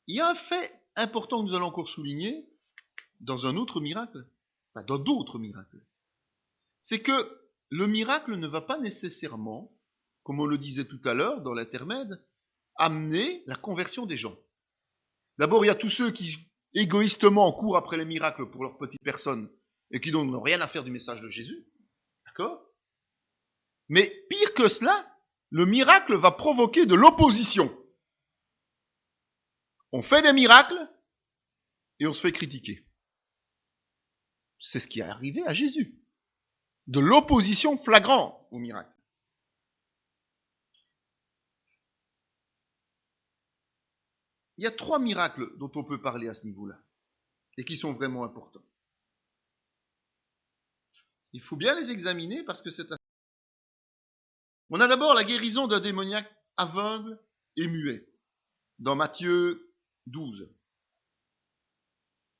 il y a un fait important que nous allons encore souligner dans un autre miracle, enfin dans d'autres miracles. C'est que le miracle ne va pas nécessairement, comme on le disait tout à l'heure dans l'intermède, amener la conversion des gens. D'abord, il y a tous ceux qui égoïstement courent après les miracles pour leur petite personne et qui n'ont rien à faire du message de Jésus. D'accord? Mais pire que cela, le miracle va provoquer de l'opposition. On fait des miracles et on se fait critiquer. C'est ce qui est arrivé à Jésus. De l'opposition flagrante au miracle. Il y a 3 miracles dont on peut parler à ce niveau-là et qui sont vraiment importants. Il faut bien les examiner parce que c'est... On a d'abord la guérison d'un démoniaque aveugle et muet dans Matthieu 12. Vous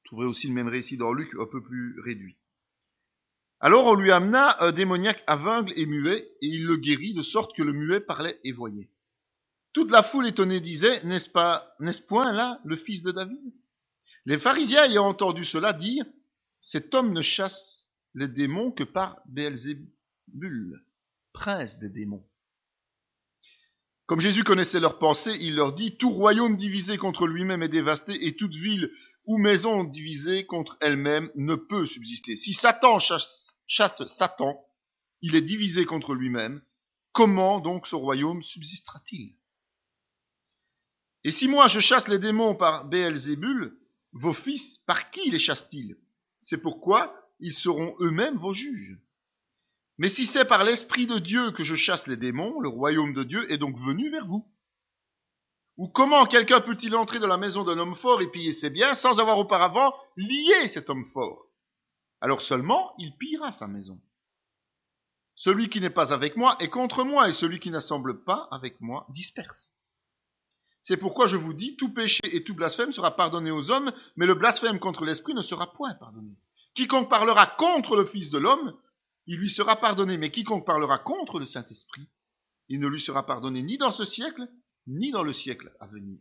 trouverez aussi le même récit dans Luc, un peu plus réduit. Alors on lui amena un démoniaque aveugle et muet, et il le guérit de sorte que le muet parlait et voyait. Toute la foule étonnée disait, n'est-ce point là le fils de David? Les pharisiens ayant entendu cela dire, cet homme ne chasse les démons que par Béelzébul, prince des démons. Comme Jésus connaissait leurs pensées, il leur dit, tout royaume divisé contre lui-même est dévasté, et toute ville ou maison divisée contre elle-même ne peut subsister. Si Satan chasse Satan, il est divisé contre lui-même. Comment donc ce royaume subsistera-t-il? Et si moi je chasse les démons par Béelzébul, vos fils, par qui les chassent-ils? C'est pourquoi ils seront eux-mêmes vos juges. Mais si c'est par l'Esprit de Dieu que je chasse les démons, le royaume de Dieu est donc venu vers vous. Ou comment quelqu'un peut-il entrer dans la maison d'un homme fort et piller ses biens sans avoir auparavant lié cet homme fort? Alors seulement il pillera sa maison. Celui qui n'est pas avec moi est contre moi, et celui qui n'assemble pas avec moi disperse. C'est pourquoi je vous dis, tout péché et tout blasphème sera pardonné aux hommes, mais le blasphème contre l'Esprit ne sera point pardonné. Quiconque parlera contre le Fils de l'homme, il lui sera pardonné, mais quiconque parlera contre le Saint-Esprit, il ne lui sera pardonné ni dans ce siècle, ni dans le siècle à venir.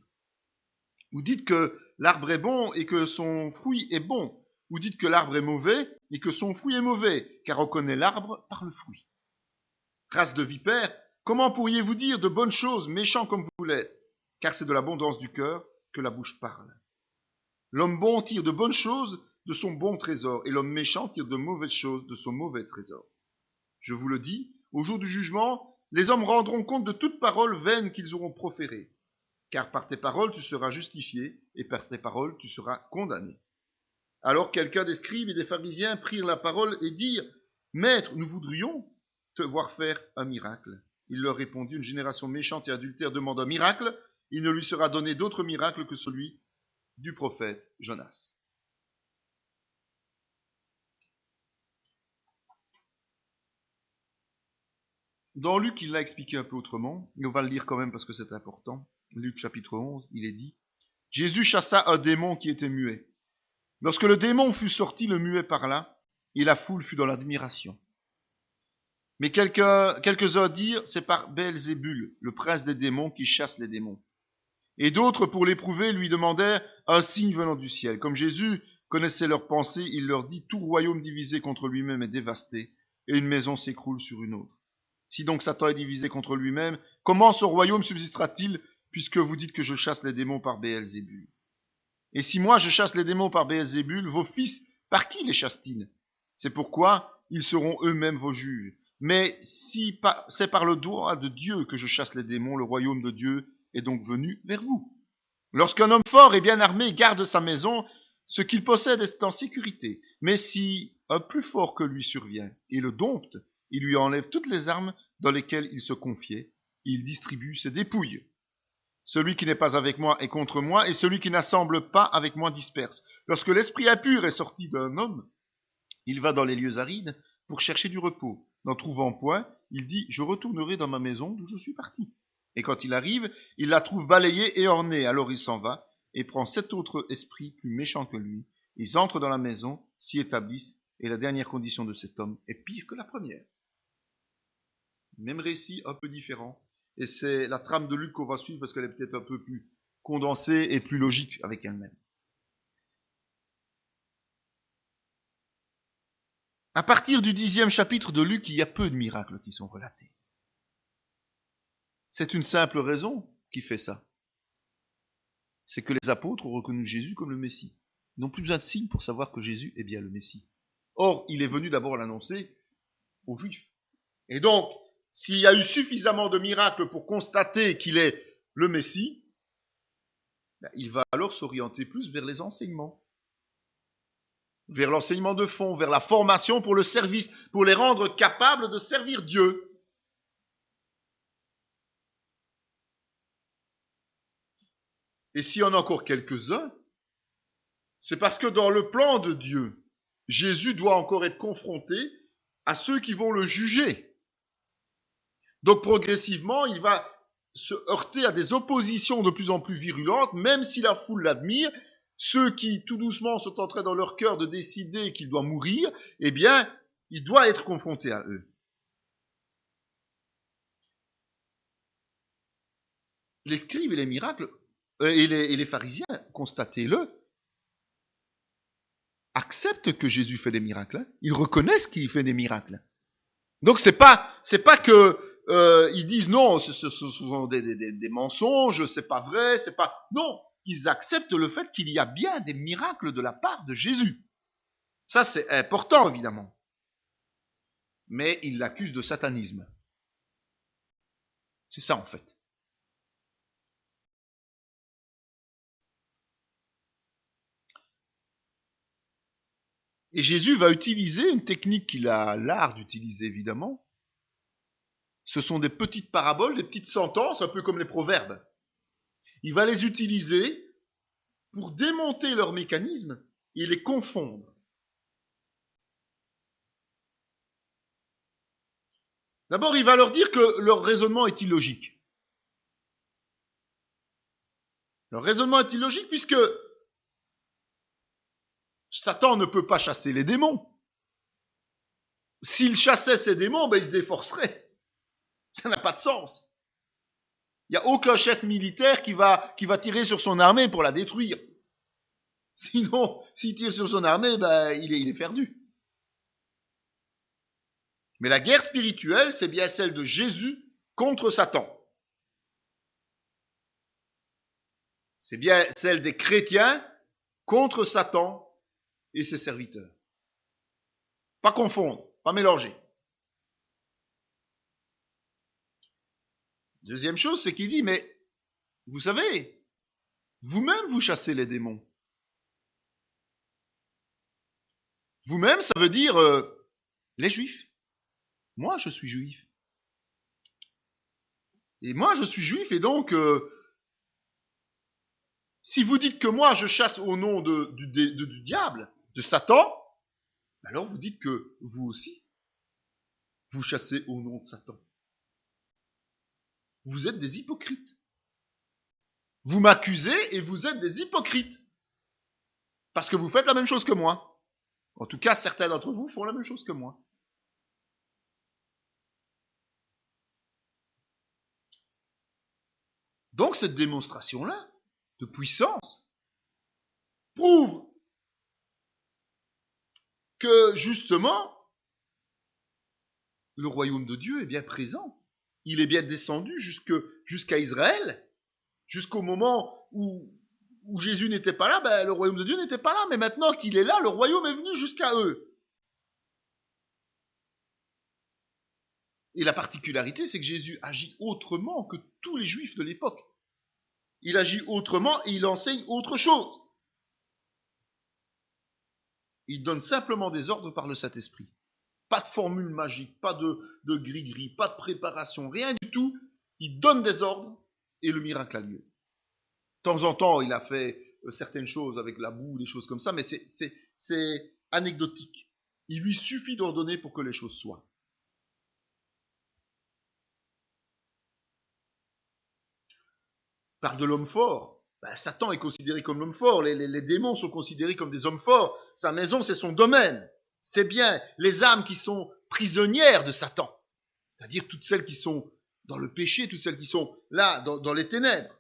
Vous dites que l'arbre est bon et que son fruit est bon. Vous dites que l'arbre est mauvais et que son fruit est mauvais, car on connaît l'arbre par le fruit. Race de vipères, comment pourriez-vous dire de bonnes choses, méchants comme vous l'êtes? Car c'est de l'abondance du cœur que la bouche parle. L'homme bon tire de bonnes choses de son bon trésor, et l'homme méchant tire de mauvaises choses de son mauvais trésor. Je vous le dis, au jour du jugement, les hommes rendront compte de toute parole vaine qu'ils auront proférée. Car par tes paroles tu seras justifié, et par tes paroles tu seras condamné. Alors quelqu'un des scribes et des pharisiens prirent la parole et dirent, Maître, nous voudrions te voir faire un miracle. Il leur répondit, une génération méchante et adultère demande un miracle, il ne lui sera donné d'autre miracle que celui du prophète Jonas. Dans Luc, il l'a expliqué un peu autrement, et on va le lire quand même parce que c'est important. Luc chapitre 11, il est dit, Jésus chassa un démon qui était muet. Lorsque le démon fut sorti, le muet parla, et la foule fut dans l'admiration. Mais quelques-uns dirent, c'est par Béelzébul, le prince des démons, qui chasse les démons. Et d'autres, pour l'éprouver, lui demandèrent un signe venant du ciel. Comme Jésus connaissait leurs pensées, il leur dit, tout royaume divisé contre lui-même est dévasté, et une maison s'écroule sur une autre. Si donc Satan est divisé contre lui-même, comment ce royaume subsistera-t-il, puisque vous dites que je chasse les démons par Béelzébul? Et si moi je chasse les démons par Béelzébul, vos fils, par qui les chassent-ils? C'est pourquoi ils seront eux-mêmes vos juges. Mais si c'est par le droit de Dieu que je chasse les démons, le royaume de Dieu est donc venu vers vous. Lorsqu'un homme fort et bien armé garde sa maison, ce qu'il possède est en sécurité. Mais si un plus fort que lui survient et le dompte, il lui enlève toutes les armes dans lesquelles il se confiait, il distribue ses dépouilles. Celui qui n'est pas avec moi est contre moi, et celui qui n'assemble pas avec moi disperse. Lorsque l'esprit impur est sorti d'un homme, il va dans les lieux arides pour chercher du repos. N'en trouvant point, il dit, je retournerai dans ma maison d'où je suis parti. Et quand il arrive, il la trouve balayée et ornée. Alors il s'en va et prend 7 autres esprits plus méchants que lui. Ils entrent dans la maison, s'y établissent, et la dernière condition de cet homme est pire que la première. Même récit, un peu différent. Et c'est la trame de Luc qu'on va suivre parce qu'elle est peut-être un peu plus condensée et plus logique avec elle-même. À partir du 10e chapitre de Luc, il y a peu de miracles qui sont relatés. C'est une simple raison qui fait ça. C'est que les apôtres ont reconnu Jésus comme le Messie. Ils n'ont plus besoin de signes pour savoir que Jésus est bien le Messie. Or, il est venu d'abord l'annoncer aux Juifs. Et donc, s'il y a eu suffisamment de miracles pour constater qu'il est le Messie, il va alors s'orienter plus vers les enseignements. Vers l'enseignement de fond, vers la formation pour le service, pour les rendre capables de servir Dieu. Et s'il y en a encore quelques-uns, c'est parce que dans le plan de Dieu, Jésus doit encore être confronté à ceux qui vont le juger. Donc progressivement, il va se heurter à des oppositions de plus en plus virulentes, même si la foule l'admire. Ceux qui, tout doucement, sont en train dans leur cœur de décider qu'il doit mourir, eh bien, il doit être confronté à eux. Les scribes et les miracles, et les pharisiens, constatez-le, acceptent que Jésus fait des miracles. Ils reconnaissent qu'il fait des miracles. Donc c'est pas que ils disent non, ce sont des mensonges, c'est pas vrai, c'est pas. Non, ils acceptent le fait qu'il y a bien des miracles de la part de Jésus. Ça, c'est important, évidemment. Mais ils l'accusent de satanisme. C'est ça, en fait. Et Jésus va utiliser une technique qu'il a l'art d'utiliser, évidemment. Ce sont des petites paraboles, des petites sentences, un peu comme les proverbes. Il va les utiliser pour démonter leur mécanisme et les confondre. D'abord, il va leur dire que leur raisonnement est illogique. Leur raisonnement est illogique puisque Satan ne peut pas chasser les démons. S'il chassait ces démons, il se déforcerait. Ça n'a pas de sens. Il n'y a aucun chef militaire qui va tirer sur son armée pour la détruire. Sinon, s'il tire sur son armée, il est perdu. Mais la guerre spirituelle, c'est bien celle de Jésus contre Satan. C'est bien celle des chrétiens contre Satan et ses serviteurs. Pas confondre, pas mélanger. Deuxième chose, c'est qu'il dit, mais vous savez, vous-même vous chassez les démons. Vous-même, ça veut dire les juifs. Moi, je suis juif. Et moi, je suis juif, et donc, si vous dites que moi, je chasse au nom du diable, de Satan, alors vous dites que vous aussi, vous chassez au nom de Satan. Vous êtes des hypocrites. Vous m'accusez et vous êtes des hypocrites. Parce que vous faites la même chose que moi. En tout cas, certains d'entre vous font la même chose que moi. Donc cette démonstration-là, de puissance, prouve que justement, le royaume de Dieu est bien présent. Il est bien descendu jusqu'à Israël, jusqu'au moment où Jésus n'était pas là, le royaume de Dieu n'était pas là, mais maintenant qu'il est là, le royaume est venu jusqu'à eux. Et la particularité, c'est que Jésus agit autrement que tous les juifs de l'époque. Il agit autrement et il enseigne autre chose. Il donne simplement des ordres par le Saint-Esprit. Pas de formule magique, pas de gris-gris, pas de préparation, rien du tout. Il donne des ordres et le miracle a lieu. De temps en temps, il a fait certaines choses avec la boue, des choses comme ça, mais c'est anecdotique. Il lui suffit d'ordonner pour que les choses soient. Parle de l'homme fort. Satan est considéré comme l'homme fort. Les démons sont considérés comme des hommes forts. Sa maison, c'est son domaine. C'est bien les âmes qui sont prisonnières de Satan. C'est-à-dire toutes celles qui sont dans le péché, toutes celles qui sont là, dans les ténèbres.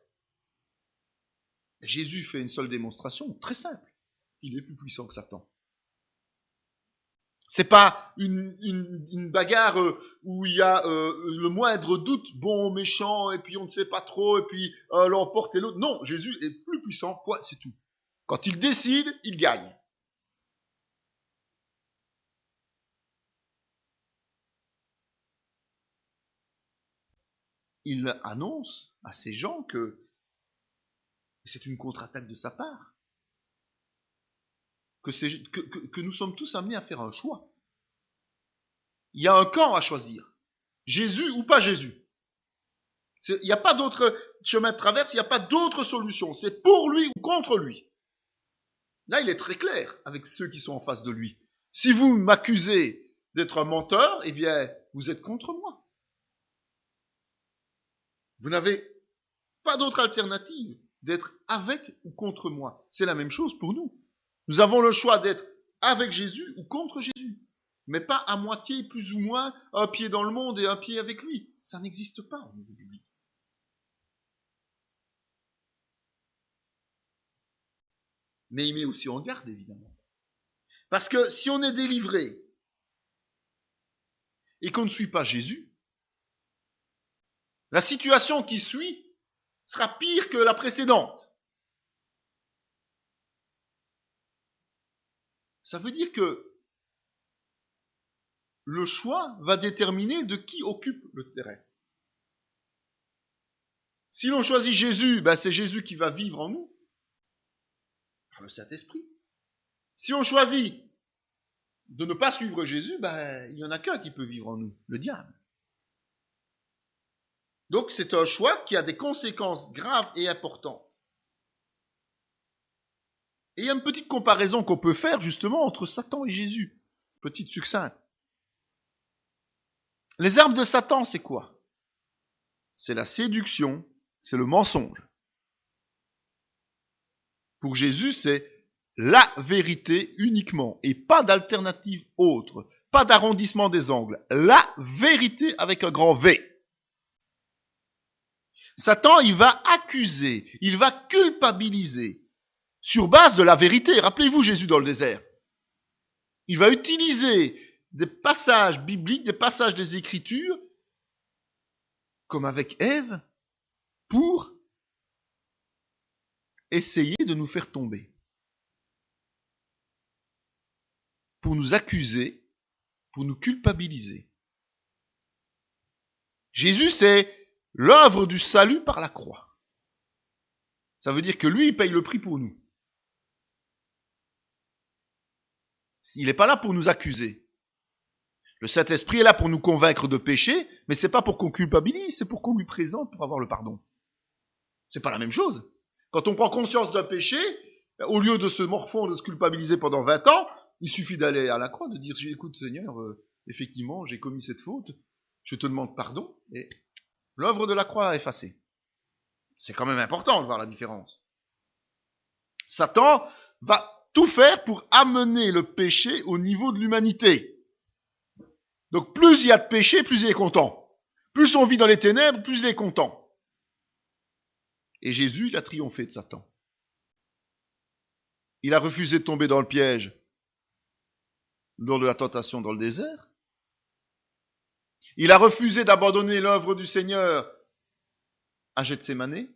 Jésus fait une seule démonstration, très simple. Il est plus puissant que Satan. C'est pas une bagarre où il y a le moindre doute, bon, méchant, et puis on ne sait pas trop, et puis l'emporte et l'autre. Non, Jésus est plus puissant, point, c'est tout. Quand il décide, il gagne. Il annonce à ces gens que c'est une contre-attaque de sa part, que nous sommes tous amenés à faire un choix. Il y a un camp à choisir. Jésus ou pas Jésus. Il n'y a pas d'autre chemin de traverse, il n'y a pas d'autre solution. C'est pour lui ou contre lui. Là, il est très clair avec ceux qui sont en face de lui. Si vous m'accusez d'être un menteur, eh bien, vous êtes contre moi. Vous n'avez pas d'autre alternative d'être avec ou contre moi. C'est la même chose pour nous. Nous avons le choix d'être avec Jésus ou contre Jésus. Mais pas à moitié, plus ou moins, un pied dans le monde et un pied avec lui. Ça n'existe pas au niveau biblique. Mais il met aussi en garde, évidemment. Parce que si on est délivré et qu'on ne suit pas Jésus, la situation qui suit sera pire que la précédente. Ça veut dire que le choix va déterminer de qui occupe le terrain. Si l'on choisit Jésus, c'est Jésus qui va vivre en nous, par le Saint-Esprit. Si on choisit de ne pas suivre Jésus, il n'y en a qu'un qui peut vivre en nous, le diable. Donc c'est un choix qui a des conséquences graves et importantes. Et il y a une petite comparaison qu'on peut faire justement entre Satan et Jésus. Petite succincte. Les armes de Satan, c'est quoi? C'est la séduction, c'est le mensonge. Pour Jésus, c'est la vérité uniquement et pas d'alternative autre, pas d'arrondissement des angles. La vérité avec un grand V. Satan, il va accuser, il va culpabiliser sur base de la vérité. Rappelez-vous Jésus dans le désert. Il va utiliser des passages bibliques, des passages des Écritures, comme avec Ève, pour essayer de nous faire tomber. Pour nous accuser, pour nous culpabiliser. Jésus, c'est l'œuvre du salut par la croix. Ça veut dire que lui, il paye le prix pour nous. Il n'est pas là pour nous accuser. Le Saint-Esprit est là pour nous convaincre de péché, mais c'est pas pour qu'on culpabilise, c'est pour qu'on lui présente pour avoir le pardon. C'est pas la même chose. Quand on prend conscience d'un péché, au lieu de se morfondre, de se culpabiliser pendant 20 ans, il suffit d'aller à la croix, de dire, écoute Seigneur, effectivement, j'ai commis cette faute, je te demande pardon, et l'œuvre de la croix a effacé. C'est quand même important de voir la différence. Satan va tout faire pour amener le péché au niveau de l'humanité. Donc plus il y a de péché, plus il est content. Plus on vit dans les ténèbres, plus il est content. Et Jésus, il a triomphé de Satan. Il a refusé de tomber dans le piège lors de la tentation dans le désert. Il a refusé d'abandonner l'œuvre du Seigneur à Gethsémanée.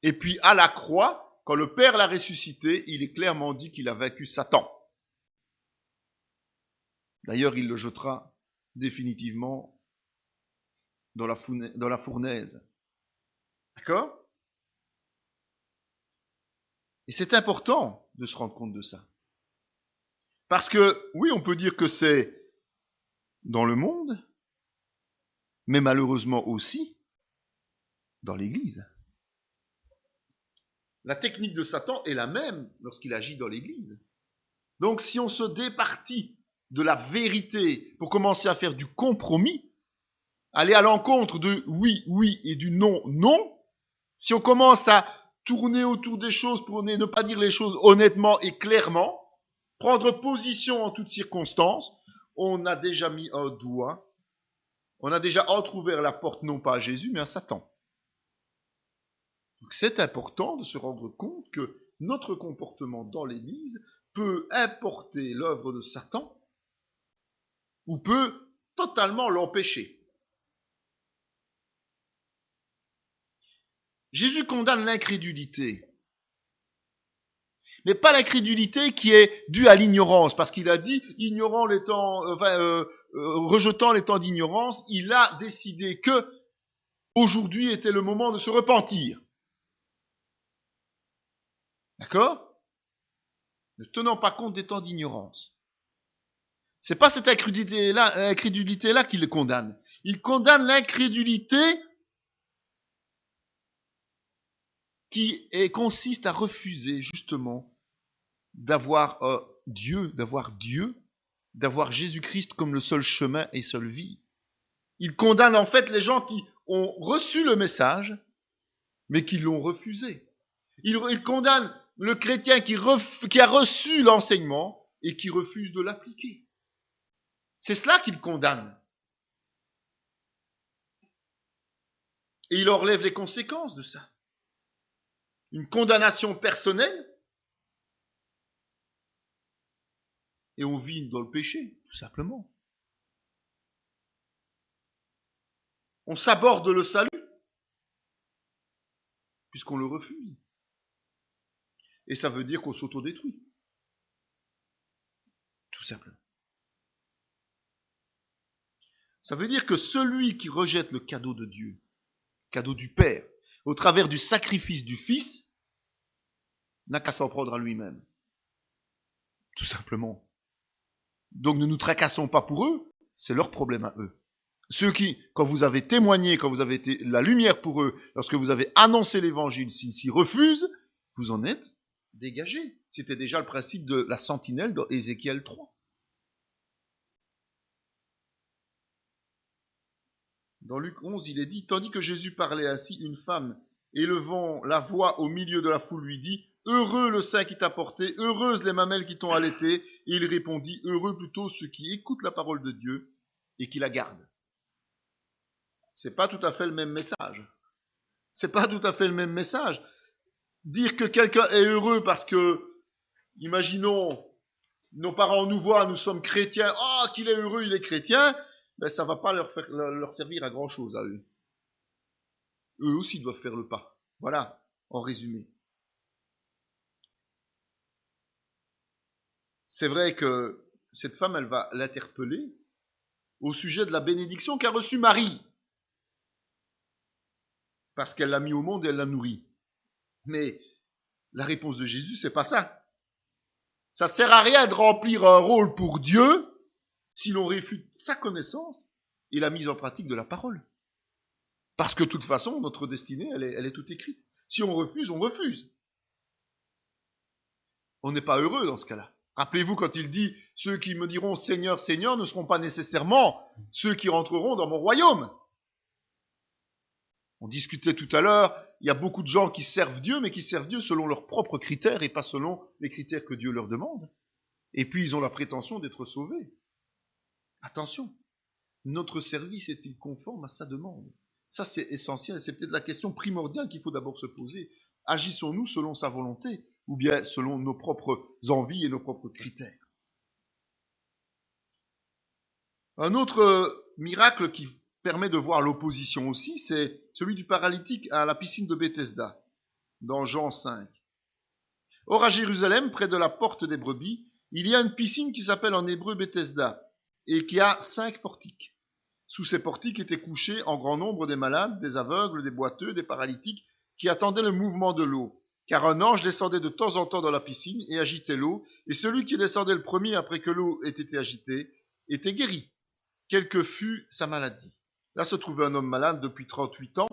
Et puis à la croix, quand le Père l'a ressuscité, il est clairement dit qu'il a vaincu Satan. D'ailleurs, il le jettera définitivement dans la fournaise. D'accord? Et c'est important de se rendre compte de ça. Parce que, oui, on peut dire que c'est dans le monde, mais malheureusement aussi dans l'Église. La technique de Satan est la même lorsqu'il agit dans l'Église. Donc si on se départit de la vérité pour commencer à faire du compromis, aller à l'encontre de oui, oui et du non, non, si on commence à tourner autour des choses pour ne pas dire les choses honnêtement et clairement, prendre position en toutes circonstances, on a déjà mis un doigt, on a déjà entrouvert la porte non pas à Jésus mais à Satan. Donc c'est important de se rendre compte que notre comportement dans l'Église peut importer l'œuvre de Satan ou peut totalement l'empêcher. Jésus condamne l'incrédulité, mais pas l'incrédulité qui est due à l'ignorance, parce qu'il a dit, rejetant les temps d'ignorance, il a décidé que aujourd'hui était le moment de se repentir. D'accord ? Ne tenant pas compte des temps d'ignorance. C'est pas cette incrédulité-là qu'il condamne. Il condamne l'incrédulité qui consiste à refuser justement d'avoir Dieu, d'avoir Jésus-Christ comme le seul chemin et seule vie. Il condamne en fait les gens qui ont reçu le message, mais qui l'ont refusé. Il condamne le chrétien qui a reçu l'enseignement et qui refuse de l'appliquer. C'est cela qu'il condamne. Et il relève les conséquences de ça. Une condamnation personnelle, et on vit dans le péché, tout simplement. On s'aborde le salut, puisqu'on le refuse. Et ça veut dire qu'on s'autodétruit. Tout simplement. Ça veut dire que celui qui rejette le cadeau de Dieu, cadeau du Père, au travers du sacrifice du Fils, n'a qu'à s'en prendre à lui-même. Tout simplement. Donc ne nous tracassons pas pour eux, c'est leur problème à eux. Ceux qui, quand vous avez témoigné, quand vous avez été la lumière pour eux, lorsque vous avez annoncé l'évangile, s'ils s'y refusent, vous en êtes dégagés. C'était déjà le principe de la sentinelle dans Ézéchiel 3. Dans Luc 11, il est dit, tandis que Jésus parlait ainsi, une femme, élevant la voix au milieu de la foule, lui dit, heureux le sein qui t'a porté, heureuses les mamelles qui t'ont allaité. Et il répondit, heureux plutôt ceux qui écoutent la parole de Dieu et qui la gardent. C'est pas tout à fait le même message. C'est pas tout à fait le même message. Dire que quelqu'un est heureux parce que, imaginons, nos parents nous voient, nous sommes chrétiens, qu'il est heureux, il est chrétien, ben ça va pas leur servir à grand chose à eux. Eux aussi doivent faire le pas. Voilà, en résumé. C'est vrai que cette femme, elle va l'interpeller au sujet de la bénédiction qu'a reçue Marie. Parce qu'elle l'a mis au monde et elle l'a nourri. Mais la réponse de Jésus, c'est pas ça. Ça sert à rien de remplir un rôle pour Dieu si l'on réfute sa connaissance et la mise en pratique de la parole. Parce que de toute façon, notre destinée, elle est toute écrite. Si on refuse, on refuse. On n'est pas heureux dans ce cas-là. Rappelez-vous quand il dit, ceux qui me diront Seigneur, Seigneur ne seront pas nécessairement ceux qui rentreront dans mon royaume. On discutait tout à l'heure, il y a beaucoup de gens qui servent Dieu, mais qui servent Dieu selon leurs propres critères et pas selon les critères que Dieu leur demande. Et puis ils ont la prétention d'être sauvés. Attention, notre service est-il conforme à sa demande? Ça c'est essentiel, c'est peut-être la question primordiale qu'il faut d'abord se poser. Agissons-nous selon sa volonté ou bien selon nos propres envies et nos propres critères? Un autre miracle qui permet de voir l'opposition aussi, c'est celui du paralytique à la piscine de Bethesda, dans Jean 5. Or à Jérusalem, près de la porte des brebis, il y a une piscine qui s'appelle en hébreu Bethesda, et qui a 5 portiques. Sous ces portiques étaient couchés en grand nombre des malades, des aveugles, des boiteux, des paralytiques, qui attendaient le mouvement de l'eau. Car un ange descendait de temps en temps dans la piscine et agitait l'eau, et celui qui descendait le premier après que l'eau ait été agitée était guéri, quelle que fût sa maladie. Là se trouvait un homme malade depuis 38 ans.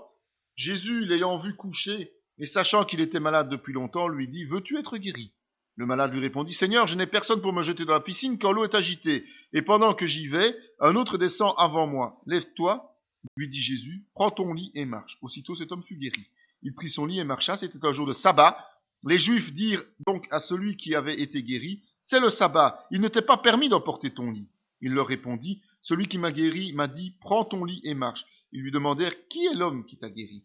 Jésus, l'ayant vu coucher, et sachant qu'il était malade depuis longtemps, lui dit, « Veux-tu être guéri ?» Le malade lui répondit, « Seigneur, je n'ai personne pour me jeter dans la piscine quand l'eau est agitée. Et pendant que j'y vais, un autre descend avant moi. Lève-toi, lui dit Jésus, prends ton lit et marche. » Aussitôt cet homme fut guéri. Il prit son lit et marcha, c'était un jour de sabbat. Les Juifs dirent donc à celui qui avait été guéri, « C'est le sabbat, il ne t'est pas permis d'emporter ton lit. » Il leur répondit, « Celui qui m'a guéri m'a dit, prends ton lit et marche. » Ils lui demandèrent, « Qui est l'homme qui t'a guéri ?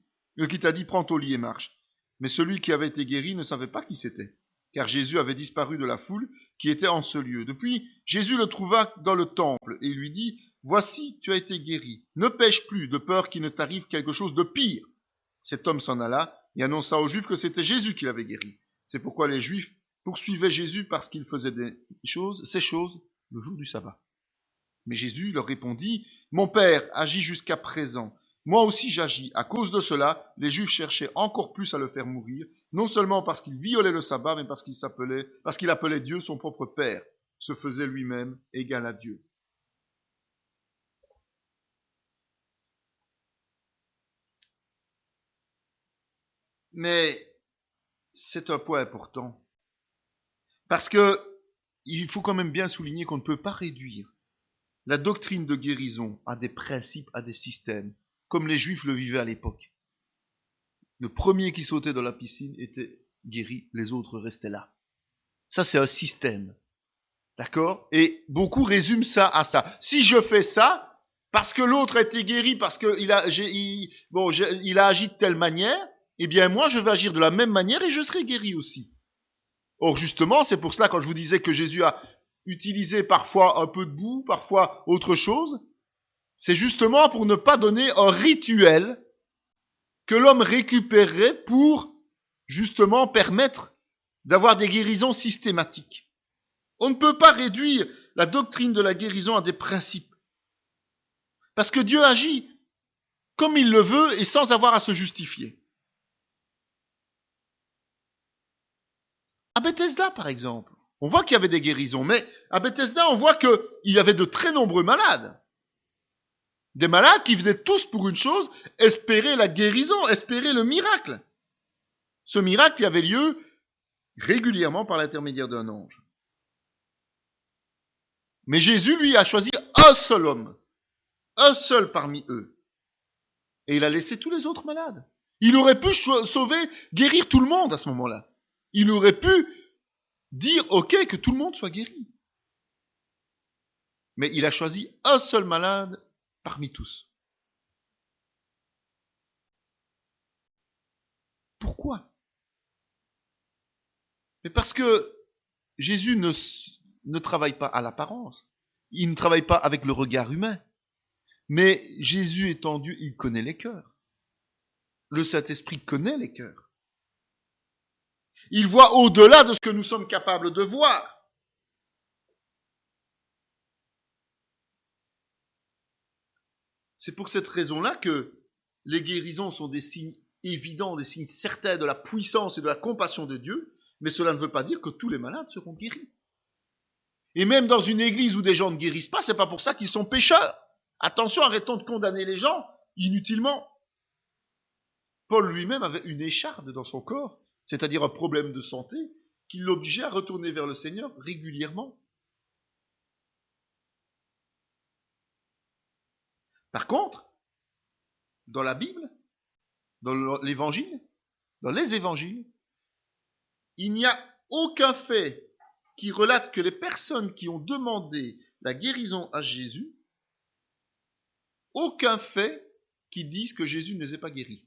Qui t'a dit, prends ton lit et marche. » Mais celui qui avait été guéri ne savait pas qui c'était, car Jésus avait disparu de la foule qui était en ce lieu. Depuis, Jésus le trouva dans le temple et lui dit, « Voici, tu as été guéri. Ne pêche plus, de peur qu'il ne t'arrive quelque chose de pire. » Cet homme s'en alla et annonça aux Juifs que c'était Jésus qui l'avait guéri. C'est pourquoi les Juifs poursuivaient Jésus parce qu'il faisait ces choses le jour du sabbat. Mais Jésus leur répondit, « Mon Père agit jusqu'à présent. Moi aussi j'agis. À cause de cela, les Juifs cherchaient encore plus à le faire mourir, non seulement parce qu'il violait le sabbat, mais parce qu'il appelait Dieu son propre Père, se faisait lui-même égal à Dieu. » Mais c'est un point important, parce que il faut quand même bien souligner qu'on ne peut pas réduire la doctrine de guérison à des principes, à des systèmes, comme les Juifs le vivaient à l'époque. Le premier qui sautait dans la piscine était guéri, les autres restaient là. Ça, c'est un système. D'accord? Et beaucoup résument ça à ça. Si je fais ça, parce que l'autre a été guéri, parce qu'il a agi de telle manière, eh bien moi, je vais agir de la même manière et je serai guéri aussi. Or, justement, c'est pour cela, quand je vous disais que Jésus a utilisé parfois un peu de boue, parfois autre chose, c'est justement pour ne pas donner un rituel que l'homme récupérerait pour, justement, permettre d'avoir des guérisons systématiques. On ne peut pas réduire la doctrine de la guérison à des principes. Parce que Dieu agit comme il le veut et sans avoir à se justifier. À Bethesda, par exemple, on voit qu'il y avait des guérisons, mais à Bethesda, on voit qu'il y avait de très nombreux malades. Des malades qui venaient tous pour une chose, espérer la guérison, espérer le miracle. Ce miracle avait lieu régulièrement par l'intermédiaire d'un ange. Mais Jésus, lui, a choisi un seul homme, un seul parmi eux. Et il a laissé tous les autres malades. Il aurait pu sauver, guérir tout le monde à ce moment-là. Il aurait pu dire, ok, que tout le monde soit guéri. Mais il a choisi un seul malade parmi tous. Pourquoi? Mais parce que Jésus ne travaille pas à l'apparence. Il ne travaille pas avec le regard humain. Mais Jésus étant Dieu, il connaît les cœurs. Le Saint-Esprit connaît les cœurs. Il voit au-delà de ce que nous sommes capables de voir. C'est pour cette raison-là que les guérisons sont des signes évidents, des signes certains de la puissance et de la compassion de Dieu, mais cela ne veut pas dire que tous les malades seront guéris. Et même dans une église où des gens ne guérissent pas, c'est pas pour ça qu'ils sont pécheurs. Attention, arrêtons de condamner les gens inutilement. Paul lui-même avait une écharde dans son corps, c'est-à-dire un problème de santé, qui l'obligeait à retourner vers le Seigneur régulièrement. Par contre, dans la Bible, dans l'évangile, dans les évangiles, il n'y a aucun fait qui relate que les personnes qui ont demandé la guérison à Jésus, aucun fait qui dise que Jésus ne les ait pas guéris.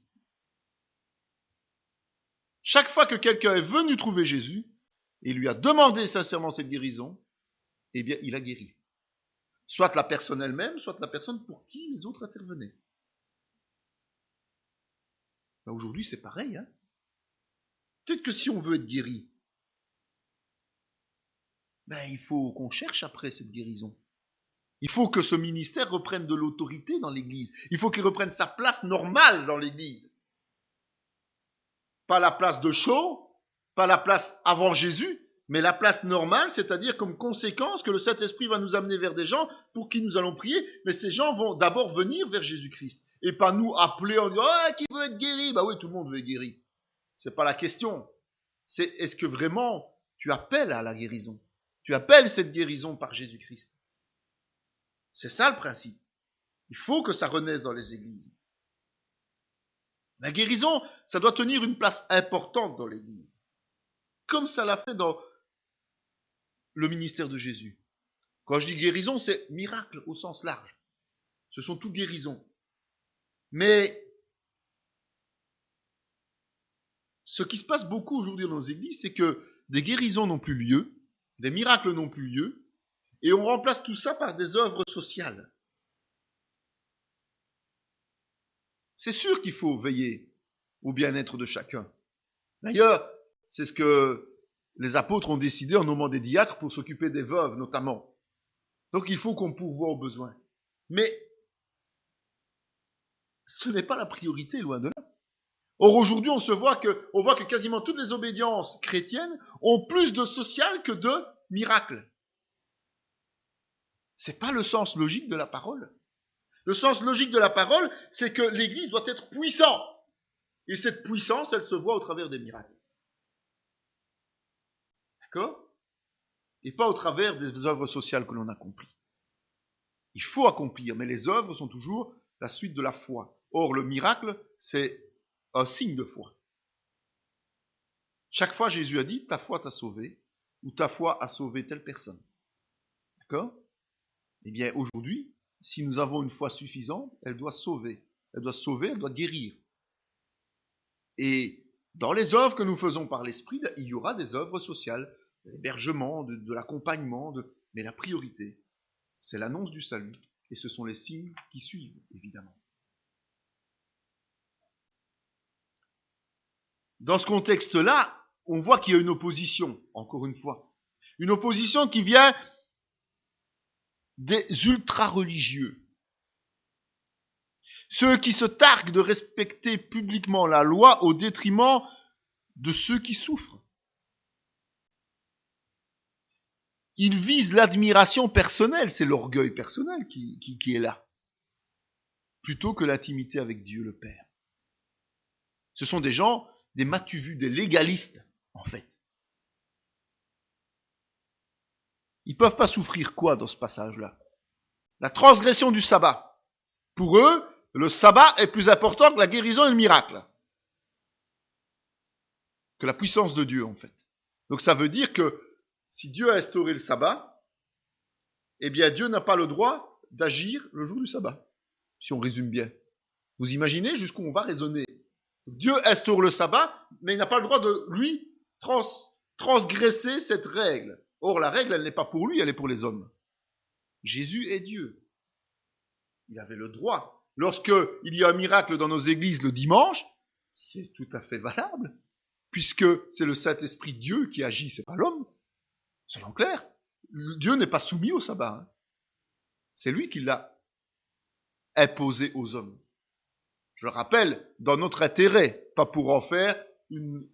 Chaque fois que quelqu'un est venu trouver Jésus et lui a demandé sincèrement cette guérison, eh bien, il a guéri. Soit la personne elle-même, soit la personne pour qui les autres intervenaient. Ben aujourd'hui, c'est pareil. Hein. Peut-être que si on veut être guéri, ben, il faut qu'on cherche après cette guérison. Il faut que ce ministère reprenne de l'autorité dans l'Église. Il faut qu'il reprenne sa place normale dans l'Église. Pas la place de show, pas la place avant Jésus, mais la place normale, c'est-à-dire comme conséquence que le Saint-Esprit va nous amener vers des gens pour qui nous allons prier, mais ces gens vont d'abord venir vers Jésus-Christ. Et pas nous appeler en disant « Ah, qui veut être guéri ?» Bah oui, tout le monde veut être guéri. C'est pas la question. C'est est-ce que vraiment tu appelles à la guérison? Tu appelles cette guérison par Jésus-Christ. C'est ça le principe. Il faut que ça renaisse dans les églises. La guérison, ça doit tenir une place importante dans l'église. Comme ça l'a fait dans le ministère de Jésus. Quand je dis guérison, c'est miracle au sens large. Ce sont toutes guérisons. Mais ce qui se passe beaucoup aujourd'hui dans nos églises, c'est que des guérisons n'ont plus lieu, des miracles n'ont plus lieu, et on remplace tout ça par des œuvres sociales. C'est sûr qu'il faut veiller au bien-être de chacun. D'ailleurs, c'est ce que les apôtres ont décidé en nommant des diacres pour s'occuper des veuves notamment. Donc il faut qu'on pourvoie aux besoins. Mais ce n'est pas la priorité, loin de là. Or aujourd'hui, on voit que quasiment toutes les obédiences chrétiennes ont plus de social que de miracles. C'est pas le sens logique de la parole. Le sens logique de la parole, c'est que l'Église doit être puissante. Et cette puissance, elle se voit au travers des miracles. D'accord? Et pas au travers des œuvres sociales que l'on accomplit. Il faut accomplir, mais les œuvres sont toujours la suite de la foi. Or, le miracle, c'est un signe de foi. Chaque fois, Jésus a dit, ta foi t'a sauvé, ou ta foi a sauvé telle personne. D'accord? Eh bien, aujourd'hui, si nous avons une foi suffisante, elle doit sauver. Elle doit sauver, elle doit guérir. Et dans les œuvres que nous faisons par l'Esprit, il y aura des œuvres sociales, de l'hébergement, de l'accompagnement, mais la priorité, c'est l'annonce du salut, et ce sont les signes qui suivent, évidemment. Dans ce contexte-là, on voit qu'il y a une opposition, encore une fois. Une opposition qui vient des ultra-religieux. Ceux qui se targuent de respecter publiquement la loi au détriment de ceux qui souffrent. Ils visent l'admiration personnelle, c'est l'orgueil personnel qui est là, plutôt que l'intimité avec Dieu le Père. Ce sont des gens, des m'as-tu-vu, des légalistes, en fait. Ils ne peuvent pas souffrir quoi dans ce passage-là? La transgression du sabbat. Pour eux, le sabbat est plus important que la guérison et le miracle. Que la puissance de Dieu, en fait. Donc ça veut dire que si Dieu a instauré le sabbat, eh bien Dieu n'a pas le droit d'agir le jour du sabbat. Si on résume bien. Vous imaginez jusqu'où on va raisonner. Dieu instaure le sabbat, mais il n'a pas le droit de, lui, transgresser cette règle. Or, la règle, elle n'est pas pour lui, elle est pour les hommes. Jésus est Dieu. Il avait le droit. Lorsque il y a un miracle dans nos églises le dimanche, c'est tout à fait valable, puisque c'est le Saint-Esprit Dieu qui agit, c'est pas l'homme. Soyons clairs. Dieu n'est pas soumis au sabbat. Hein. C'est lui qui l'a imposé aux hommes. Je le rappelle, dans notre intérêt, pas pour en faire une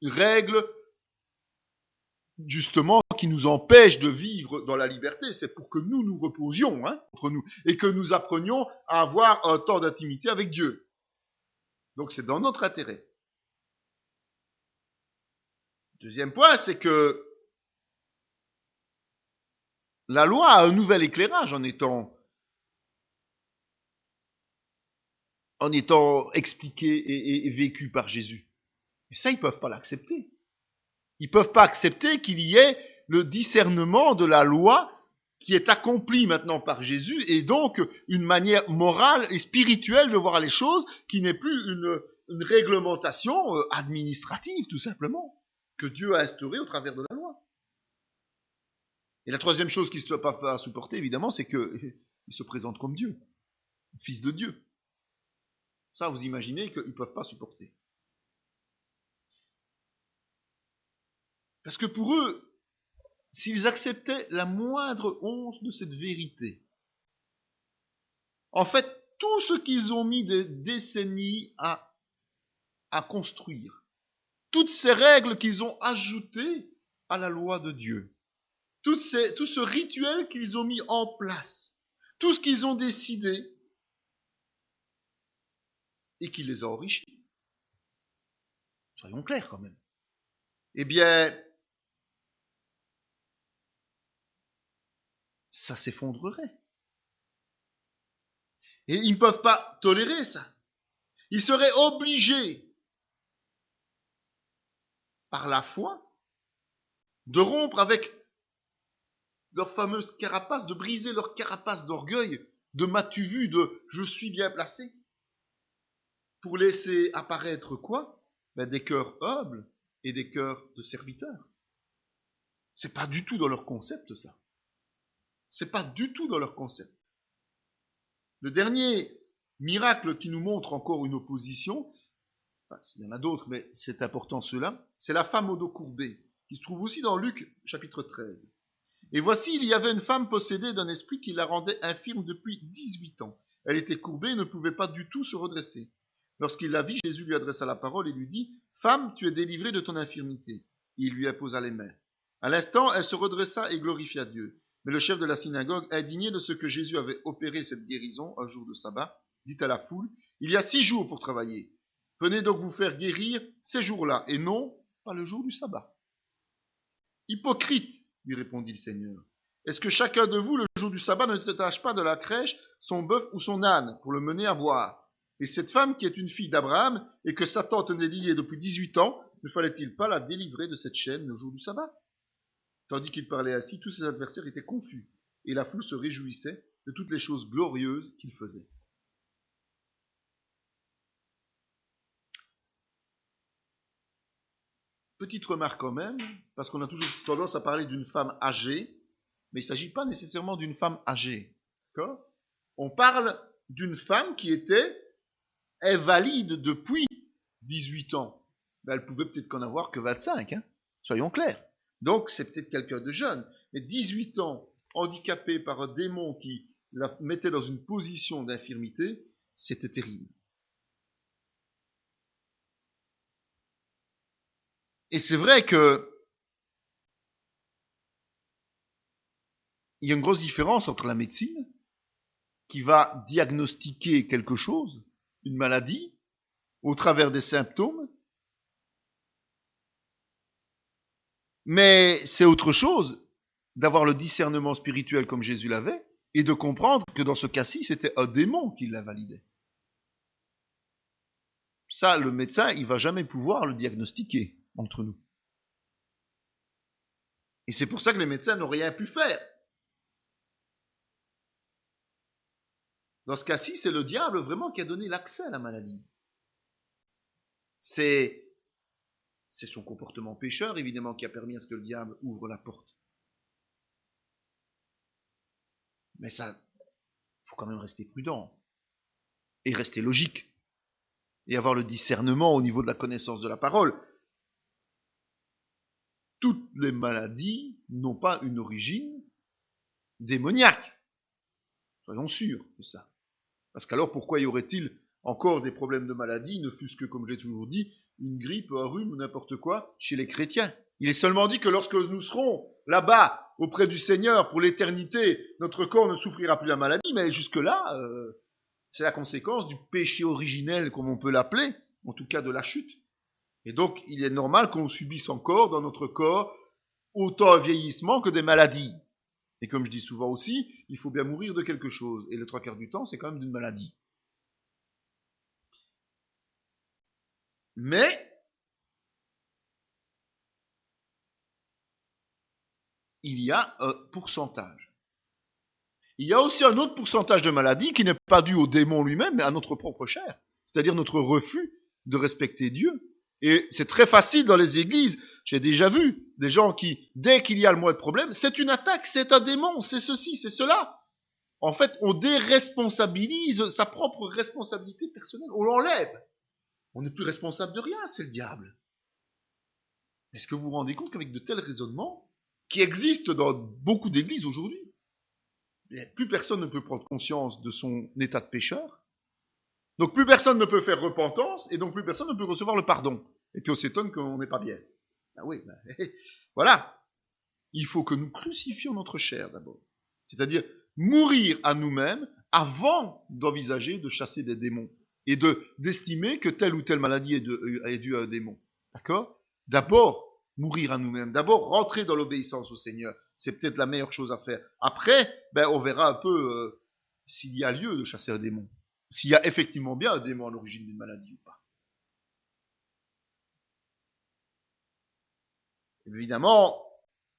règle, justement, qui nous empêche de vivre dans la liberté. C'est pour que nous nous reposions entre nous et que nous apprenions à avoir un temps d'intimité avec Dieu. Donc c'est dans notre intérêt. Deuxième point, c'est que la loi a un nouvel éclairage en étant expliquée et vécue par Jésus. Et ça, ils ne peuvent pas l'accepter. Ils ne peuvent pas accepter qu'il y ait le discernement de la loi qui est accompli maintenant par Jésus, et donc une manière morale et spirituelle de voir les choses qui n'est plus une réglementation administrative, tout simplement, que Dieu a instaurée au travers de la loi. Et la troisième chose qu'il ne peut pas supporter, évidemment, c'est qu'il se présente comme Dieu, fils de Dieu. Ça, vous imaginez qu'ils ne peuvent pas supporter. Parce que pour eux, s'ils acceptaient la moindre once de cette vérité, en fait, tout ce qu'ils ont mis des décennies à construire, toutes ces règles qu'ils ont ajoutées à la loi de Dieu, tout ce rituel qu'ils ont mis en place, tout ce qu'ils ont décidé et qui les a enrichis. Soyons clairs quand même. Eh bien, ça s'effondrerait. Et ils ne peuvent pas tolérer ça. Ils seraient obligés, par la foi, de rompre avec leur fameuse carapace, de briser leur carapace d'orgueil, de m'as-tu vu, de je suis bien placé, pour laisser apparaître quoi? Des cœurs humbles et des cœurs de serviteurs. C'est pas du tout dans leur concept, ça. C'est pas du tout dans leur concept. Le dernier miracle qui nous montre encore une opposition, il y en a d'autres, mais c'est important ceux-là, c'est la femme au dos courbé, qui se trouve aussi dans Luc, chapitre 13. Et voici, il y avait une femme possédée d'un esprit qui la rendait infirme depuis 18 ans. Elle était courbée et ne pouvait pas du tout se redresser. Lorsqu'il la vit, Jésus lui adressa la parole et lui dit « Femme, tu es délivrée de ton infirmité. » Il lui imposa les mains. À l'instant, elle se redressa et glorifia Dieu. Mais le chef de la synagogue, indigné de ce que Jésus avait opéré cette guérison un jour de sabbat, dit à la foule « Il y a 6 jours pour travailler. Venez donc vous faire guérir ces jours-là, et non pas le jour du sabbat. » Hypocrite, lui répondit le Seigneur. Est-ce que chacun de vous, le jour du sabbat, ne détache pas de la crèche son bœuf ou son âne pour le mener à boire? Et cette femme qui est une fille d'Abraham et que Satan tenait liée depuis 18 ans, ne fallait-il pas la délivrer de cette chaîne le jour du sabbat? Tandis qu'il parlait ainsi, tous ses adversaires étaient confus, et la foule se réjouissait de toutes les choses glorieuses qu'il faisait. Petite remarque quand même, parce qu'on a toujours tendance à parler d'une femme âgée, mais il ne s'agit pas nécessairement d'une femme âgée. D'accord ? On parle d'une femme qui était invalide depuis 18 ans. Elle pouvait peut-être qu'en avoir que 25, soyons clairs. Donc c'est peut-être quelqu'un de jeune. Mais 18 ans, handicapée par un démon qui la mettait dans une position d'infirmité, c'était terrible. Et c'est vrai que il y a une grosse différence entre la médecine, qui va diagnostiquer quelque chose, une maladie, au travers des symptômes, mais c'est autre chose d'avoir le discernement spirituel comme Jésus l'avait, et de comprendre que dans ce cas-ci, c'était un démon qui la validait. Ça, le médecin, il va jamais pouvoir le diagnostiquer entre nous. Et c'est pour ça que les médecins n'ont rien pu faire. Dans ce cas-ci, c'est le diable vraiment qui a donné l'accès à la maladie. C'est son comportement pécheur, évidemment, qui a permis à ce que le diable ouvre la porte. Mais ça, faut quand même rester prudent. Et rester logique. Et avoir le discernement au niveau de la connaissance de la parole. Toutes les maladies n'ont pas une origine démoniaque. Soyons sûrs de ça. Parce qu'alors, pourquoi y aurait-il encore des problèmes de maladie, ne fût-ce que, comme j'ai toujours dit, une grippe, un rhume ou n'importe quoi, chez les chrétiens? Il est seulement dit que lorsque nous serons là-bas, auprès du Seigneur, pour l'éternité, notre corps ne souffrira plus la maladie, mais jusque-là, c'est la conséquence du péché originel, comme on peut l'appeler, en tout cas de la chute. Et donc, il est normal qu'on subisse encore dans notre corps autant un vieillissement que des maladies. Et comme je dis souvent aussi, il faut bien mourir de quelque chose. Et le 3/4 du temps, c'est quand même d'une maladie. Mais, il y a un pourcentage. Il y a aussi un autre pourcentage de maladies qui n'est pas dû au démon lui-même, mais à notre propre chair. C'est-à-dire notre refus de respecter Dieu. Et c'est très facile dans les églises. J'ai déjà vu des gens qui, dès qu'il y a le moindre problème, c'est une attaque, c'est un démon, c'est ceci, c'est cela. En fait, on déresponsabilise sa propre responsabilité personnelle. On l'enlève. On n'est plus responsable de rien, c'est le diable. Est-ce que vous vous rendez compte qu'avec de tels raisonnements, qui existent dans beaucoup d'églises aujourd'hui, plus personne ne peut prendre conscience de son état de pécheur, donc plus personne ne peut faire repentance, et donc plus personne ne peut recevoir le pardon. Et puis on s'étonne qu'on n'est pas bien. Ah oui, voilà. Il faut que nous crucifions notre chair d'abord. C'est-à-dire mourir à nous-mêmes avant d'envisager de chasser des démons. Et d'estimer que telle ou telle maladie est due à un démon. D'accord ? D'abord, mourir à nous-mêmes. D'abord, rentrer dans l'obéissance au Seigneur. C'est peut-être la meilleure chose à faire. Après, on verra un peu s'il y a lieu de chasser un démon. S'il y a effectivement bien un démon à l'origine d'une maladie ou pas. Évidemment,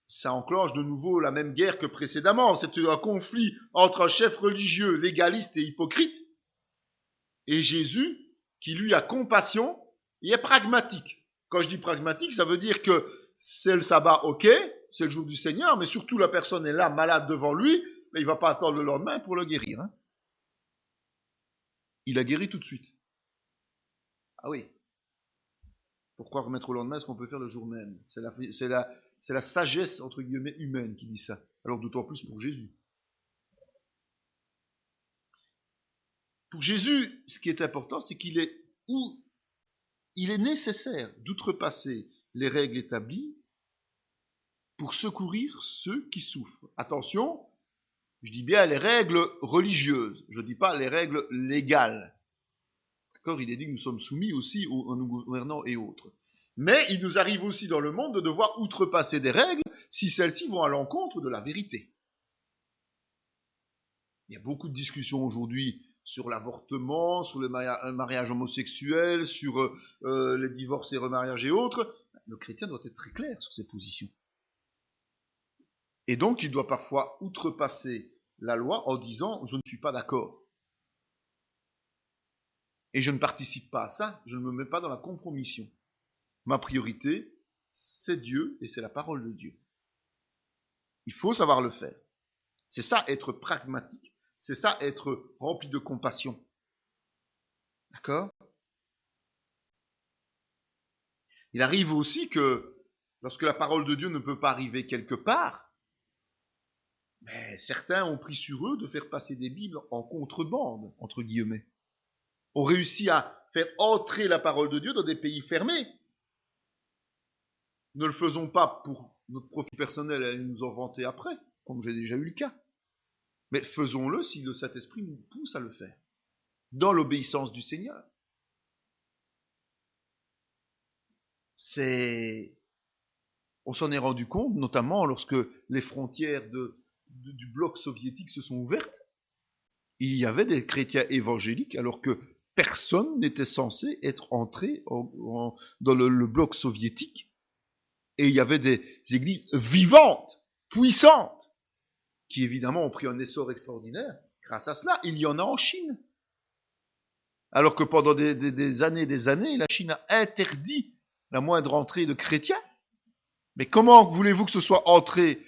ça enclenche de nouveau la même guerre que précédemment. C'est un conflit entre un chef religieux légaliste et hypocrite et Jésus qui lui a compassion Il est pragmatique. Quand je dis pragmatique, ça veut dire que c'est le sabbat, ok, c'est le jour du Seigneur, mais surtout la personne est là, malade devant lui, mais il ne va pas attendre le lendemain pour le guérir. Hein. Il a guéri tout de suite. Ah oui. Pourquoi remettre au lendemain ce qu'on peut faire le jour même? C'est la sagesse, entre guillemets, humaine qui dit ça. Alors d'autant plus pour Jésus. Pour Jésus, ce qui est important, c'est qu'il est nécessaire d'outrepasser les règles établies pour secourir ceux qui souffrent. Attention, je dis bien les règles religieuses, je ne dis pas les règles légales. D'accord, il est dit que nous sommes soumis aussi aux gouvernants et autres. Mais il nous arrive aussi dans le monde de devoir outrepasser des règles si celles-ci vont à l'encontre de la vérité. Il y a beaucoup de discussions aujourd'hui sur l'avortement, sur le mariage homosexuel, sur les divorces et remariages et autres. Le chrétien doit être très clair sur ses positions. Et donc, il doit parfois outrepasser la loi en disant « je ne suis pas d'accord ». Et je ne participe pas à ça, je ne me mets pas dans la compromission. Ma priorité, c'est Dieu et c'est la parole de Dieu. Il faut savoir le faire. C'est ça être pragmatique, c'est ça être rempli de compassion. D'accord ? Il arrive aussi que lorsque la parole de Dieu ne peut pas arriver quelque part, mais certains ont pris sur eux de faire passer des Bibles en contrebande, entre guillemets. Ont réussi à faire entrer la parole de Dieu dans des pays fermés. Ne le faisons pas pour notre profit personnel et nous en vanter après, comme j'ai déjà eu le cas. Mais faisons-le si le Saint-Esprit nous pousse à le faire, dans l'obéissance du Seigneur. On s'en est rendu compte, notamment lorsque les frontières du bloc soviétique se sont ouvertes. Il y avait des chrétiens évangéliques, alors que personne n'était censé être entré dans le bloc soviétique. Et il y avait des églises vivantes, puissantes, qui évidemment ont pris un essor extraordinaire. Grâce à cela, il y en a en Chine. Alors que pendant des années, la Chine a interdit la moindre entrée de chrétiens. Mais comment voulez-vous que ce soit entré?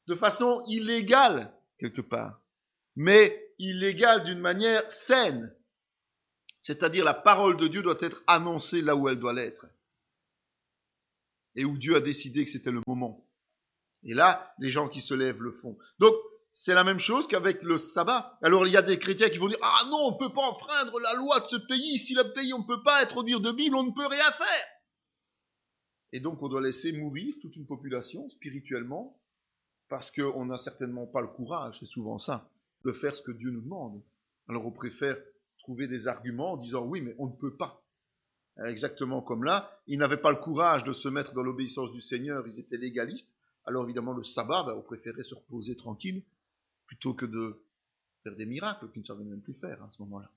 De façon illégale, quelque part. Mais illégale d'une manière saine. C'est-à-dire la parole de Dieu doit être annoncée là où elle doit l'être. Et où Dieu a décidé que c'était le moment. Et là, les gens qui se lèvent le font. Donc, c'est la même chose qu'avec le sabbat. Alors, il y a des chrétiens qui vont dire « Ah non, on ne peut pas enfreindre la loi de ce pays. Si le pays, on ne peut pas introduire de Bible, on ne peut rien faire. » Et donc, on doit laisser mourir toute une population, spirituellement, parce qu'on n'a certainement pas le courage, c'est souvent ça, de faire ce que Dieu nous demande. Alors, on préfère trouver des arguments en disant « Oui, mais on ne peut pas. » Exactement comme là, ils n'avaient pas le courage de se mettre dans l'obéissance du Seigneur, ils étaient légalistes. Alors évidemment, le sabbat, on préférait se reposer tranquille, plutôt que de faire des miracles qu'ils ne savaient même plus faire à ce moment-là.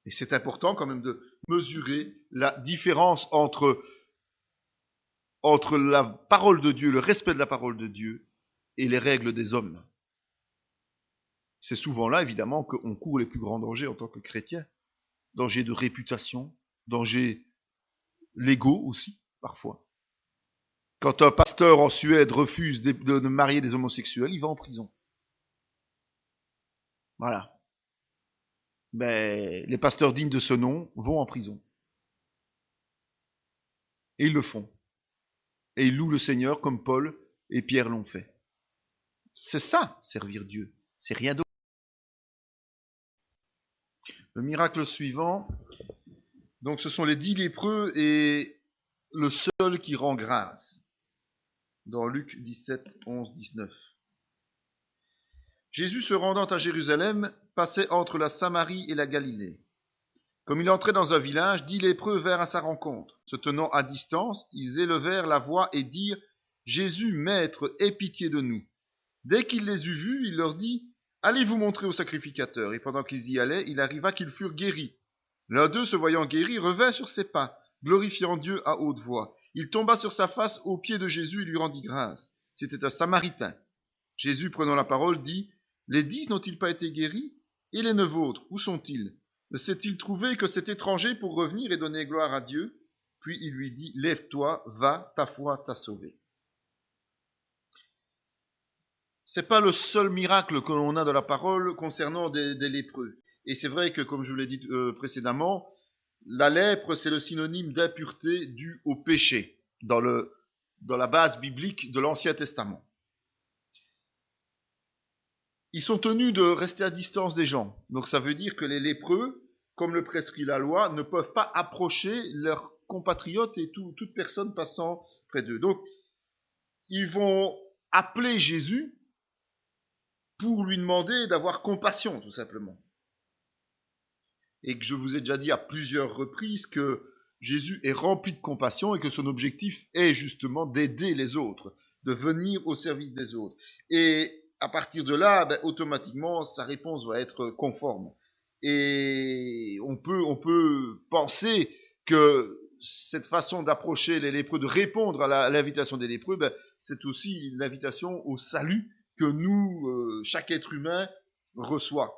Et c'est important quand même de mesurer la différence entre la parole de Dieu, le respect de la parole de Dieu, et les règles des hommes. C'est souvent là, évidemment, qu'on court les plus grands dangers en tant que chrétien. Danger de réputation, danger légaux aussi, parfois. Quand un pasteur en Suède refuse de marier des homosexuels, il va en prison. Voilà. Mais les pasteurs dignes de ce nom vont en prison. Et ils le font. Et ils louent le Seigneur comme Paul et Pierre l'ont fait. C'est ça, servir Dieu. C'est rien d'autre. Le miracle suivant, donc ce sont les 10 lépreux et le seul qui rend grâce. Dans Luc 17, 11, 19. Jésus, se rendant à Jérusalem, passait entre la Samarie et la Galilée. Comme il entrait dans un village, 10 lépreux vinrent à sa rencontre. Se tenant à distance, ils élevèrent la voix et dirent « Jésus, Maître, aie pitié de nous ». Dès qu'il les eut vus, il leur dit « Allez vous montrer au sacrificateur ». Et pendant qu'ils y allaient, il arriva qu'ils furent guéris. L'un d'eux, se voyant guéri, revint sur ses pas, glorifiant Dieu à haute voix. Il tomba sur sa face aux pieds de Jésus et lui rendit grâce. C'était un Samaritain. Jésus, prenant la parole, dit « Les 10 n'ont-ils pas été guéris? Et les 9 autres, où sont-ils? s'est-il trouvé que cet étranger pour revenir et donner gloire à Dieu? Puis il lui dit, lève-toi, va, ta foi t'a sauvé. C'est pas le seul miracle que l'on a de la parole concernant des lépreux. Et c'est vrai que, comme je vous l'ai dit précédemment, la lèpre, c'est le synonyme d'impureté due au péché dans la base biblique de l'Ancien Testament. Ils sont tenus de rester à distance des gens. Donc ça veut dire que les lépreux, comme le prescrit la loi, ne peuvent pas approcher leurs compatriotes et toute personne passant près d'eux. Donc ils vont appeler Jésus pour lui demander d'avoir compassion, tout simplement. Et que je vous ai déjà dit à plusieurs reprises que Jésus est rempli de compassion et que son objectif est justement d'aider les autres, de venir au service des autres. Et à partir de là, automatiquement, sa réponse va être conforme. Et on peut penser que cette façon d'approcher les lépreux, de répondre à l'invitation des lépreux, c'est aussi l'invitation au salut que nous, chaque être humain, reçoit.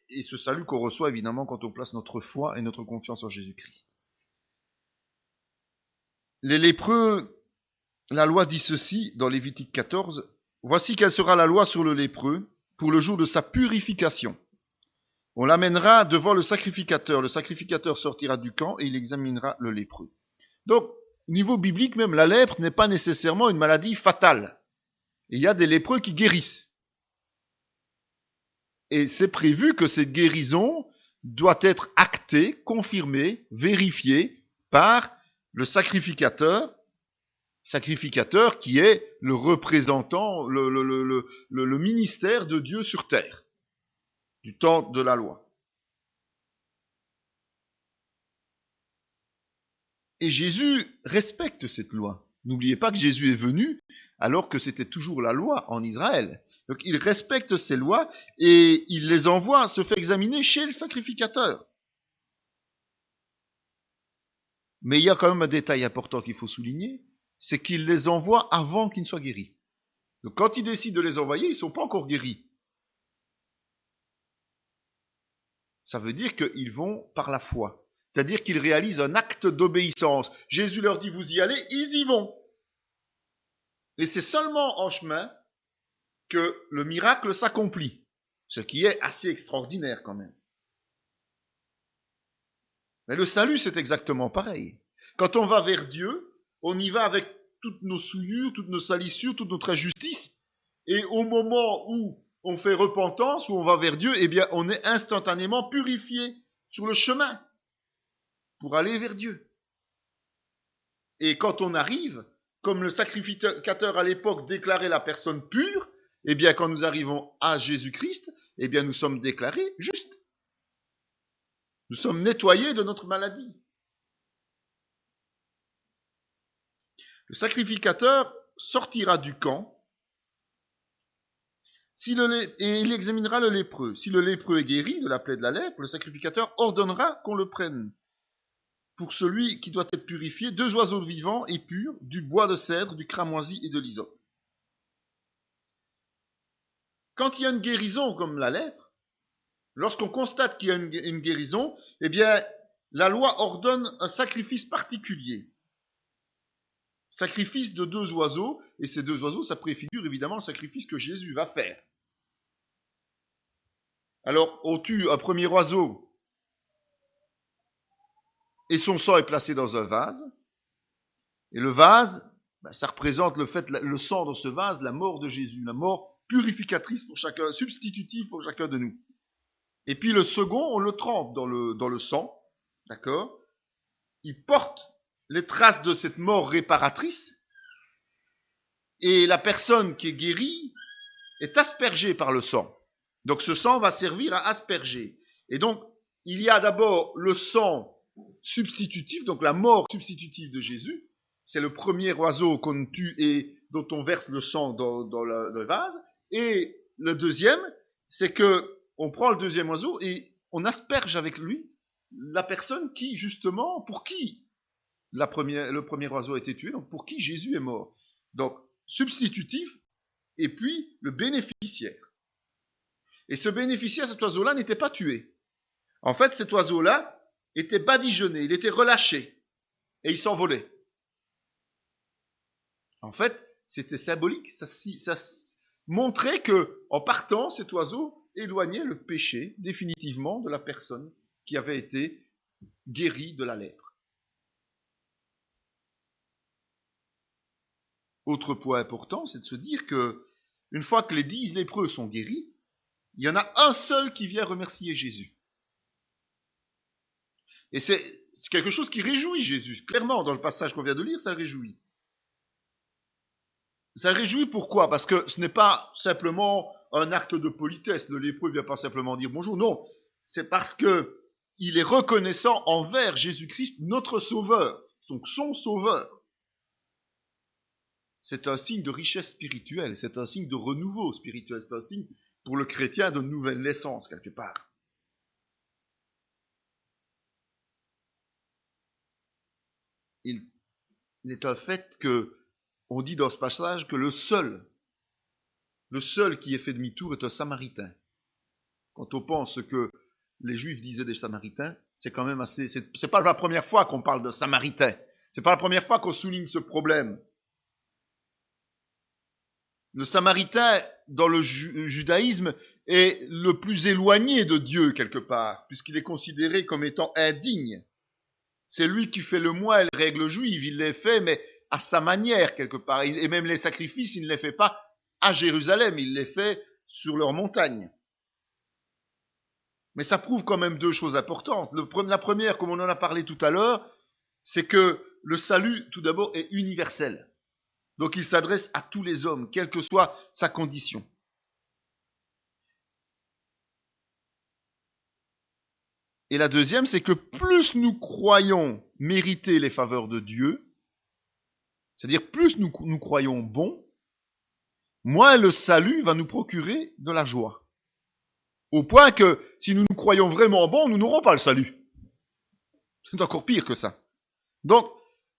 Et ce salut qu'on reçoit évidemment quand on place notre foi et notre confiance en Jésus-Christ. Les lépreux, la loi dit ceci dans Lévitique 14, « Voici quelle sera la loi sur le lépreux pour le jour de sa purification. On l'amènera devant le sacrificateur sortira du camp et il examinera le lépreux. » Donc, au niveau biblique même, la lèpre n'est pas nécessairement une maladie fatale. Et il y a des lépreux qui guérissent. Et c'est prévu que cette guérison doit être actée, confirmée, vérifiée par le sacrificateur qui est le représentant, le ministère de Dieu sur terre, du temps de la loi. Et Jésus respecte cette loi. N'oubliez pas que Jésus est venu alors que c'était toujours la loi en Israël. Donc il respecte ces lois et il les envoie se faire examiner chez le sacrificateur. Mais il y a quand même un détail important qu'il faut souligner, c'est qu'il les envoie avant qu'ils ne soient guéris. Donc quand il décide de les envoyer, ils ne sont pas encore guéris. Ça veut dire qu'ils vont par la foi. C'est-à-dire qu'ils réalisent un acte d'obéissance. Jésus leur dit, vous y allez, ils y vont. Et c'est seulement en chemin que le miracle s'accomplit. Ce qui est assez extraordinaire quand même. Mais le salut, c'est exactement pareil. Quand on va vers Dieu, on y va avec toutes nos souillures, toutes nos salissures, toute notre injustice. Et au moment où on fait repentance, où on va vers Dieu, eh bien, on est instantanément purifié sur le chemin pour aller vers Dieu. Et quand on arrive, comme le sacrificateur à l'époque déclarait la personne pure, eh bien, quand nous arrivons à Jésus-Christ, eh bien, nous sommes déclarés justes. Nous sommes nettoyés de notre maladie. Le sacrificateur sortira du camp et il examinera le lépreux. Si le lépreux est guéri de la plaie de la lèpre, le sacrificateur ordonnera qu'on le prenne. Pour celui qui doit être purifié, 2 oiseaux vivants et purs, du bois de cèdre, du cramoisi et de l'hysope. Quand il y a une guérison comme la lèpre, lorsqu'on constate qu'il y a une guérison, eh bien, la loi ordonne un sacrifice particulier. Sacrifice de 2 oiseaux, et ces 2 oiseaux, ça préfigure évidemment le sacrifice que Jésus va faire. Alors, on tue un premier oiseau, et son sang est placé dans un vase, et le vase, ça représente le sang dans ce vase, la mort de Jésus, la mort purificatrice pour chacun, substitutive pour chacun de nous. Et puis le second, on le trempe dans le sang, d'accord? Il porte les traces de cette mort réparatrice, et la personne qui est guérie est aspergée par le sang. Donc ce sang va servir à asperger. Et donc, il y a d'abord le sang substitutif, donc la mort substitutive de Jésus. C'est le premier oiseau qu'on tue et dont on verse le sang dans le vase. Et le deuxième, c'est que on prend le deuxième oiseau et on asperge avec lui la personne qui, justement, pour qui le premier oiseau a été tué, donc pour qui Jésus est mort. Donc, substitutif, et puis le bénéficiaire. Et ce bénéficiaire, cet oiseau-là, n'était pas tué. En fait, cet oiseau-là était badigeonné, il était relâché, et il s'envolait. En fait, c'était symbolique, ça montrait que, en partant, cet oiseau éloignait le péché définitivement de la personne qui avait été guérie de la lèpre. Autre point important, c'est de se dire que, une fois que les 10 lépreux sont guéris, il y en a un seul qui vient remercier Jésus. Et c'est quelque chose qui réjouit Jésus. Clairement, dans le passage qu'on vient de lire, ça le réjouit. Ça le réjouit pourquoi? Parce que ce n'est pas simplement un acte de politesse. Le lépreux ne vient pas simplement dire bonjour. Non, c'est parce que il est reconnaissant envers Jésus-Christ, notre sauveur, donc son sauveur. C'est un signe de richesse spirituelle, c'est un signe de renouveau spirituel, c'est un signe pour le chrétien de nouvelle naissance quelque part. Il est un fait que on dit dans ce passage que le seul qui ait fait demi-tour est un Samaritain. Quand on pense que les Juifs disaient des Samaritains, c'est quand même assez. C'est pas la première fois qu'on parle de Samaritains. C'est pas la première fois qu'on souligne ce problème. Le Samaritain, dans le judaïsme, est le plus éloigné de Dieu quelque part, puisqu'il est considéré comme étant indigne. C'est lui qui fait le moins les règles juives. Il les fait, mais à sa manière quelque part. Et même les sacrifices, il ne les fait pas à Jérusalem, il les fait sur leur montagne. Mais ça prouve quand même deux choses importantes. La première, comme on en a parlé tout à l'heure, c'est que le salut, tout d'abord, est universel. Donc il s'adresse à tous les hommes, quelle que soit sa condition. Et la deuxième, c'est que plus nous croyons mériter les faveurs de Dieu, c'est-à-dire plus nous croyons bons, moins le salut va nous procurer de la joie. Au point que si nous nous croyons vraiment bons, nous n'aurons pas le salut. C'est encore pire que ça. Donc,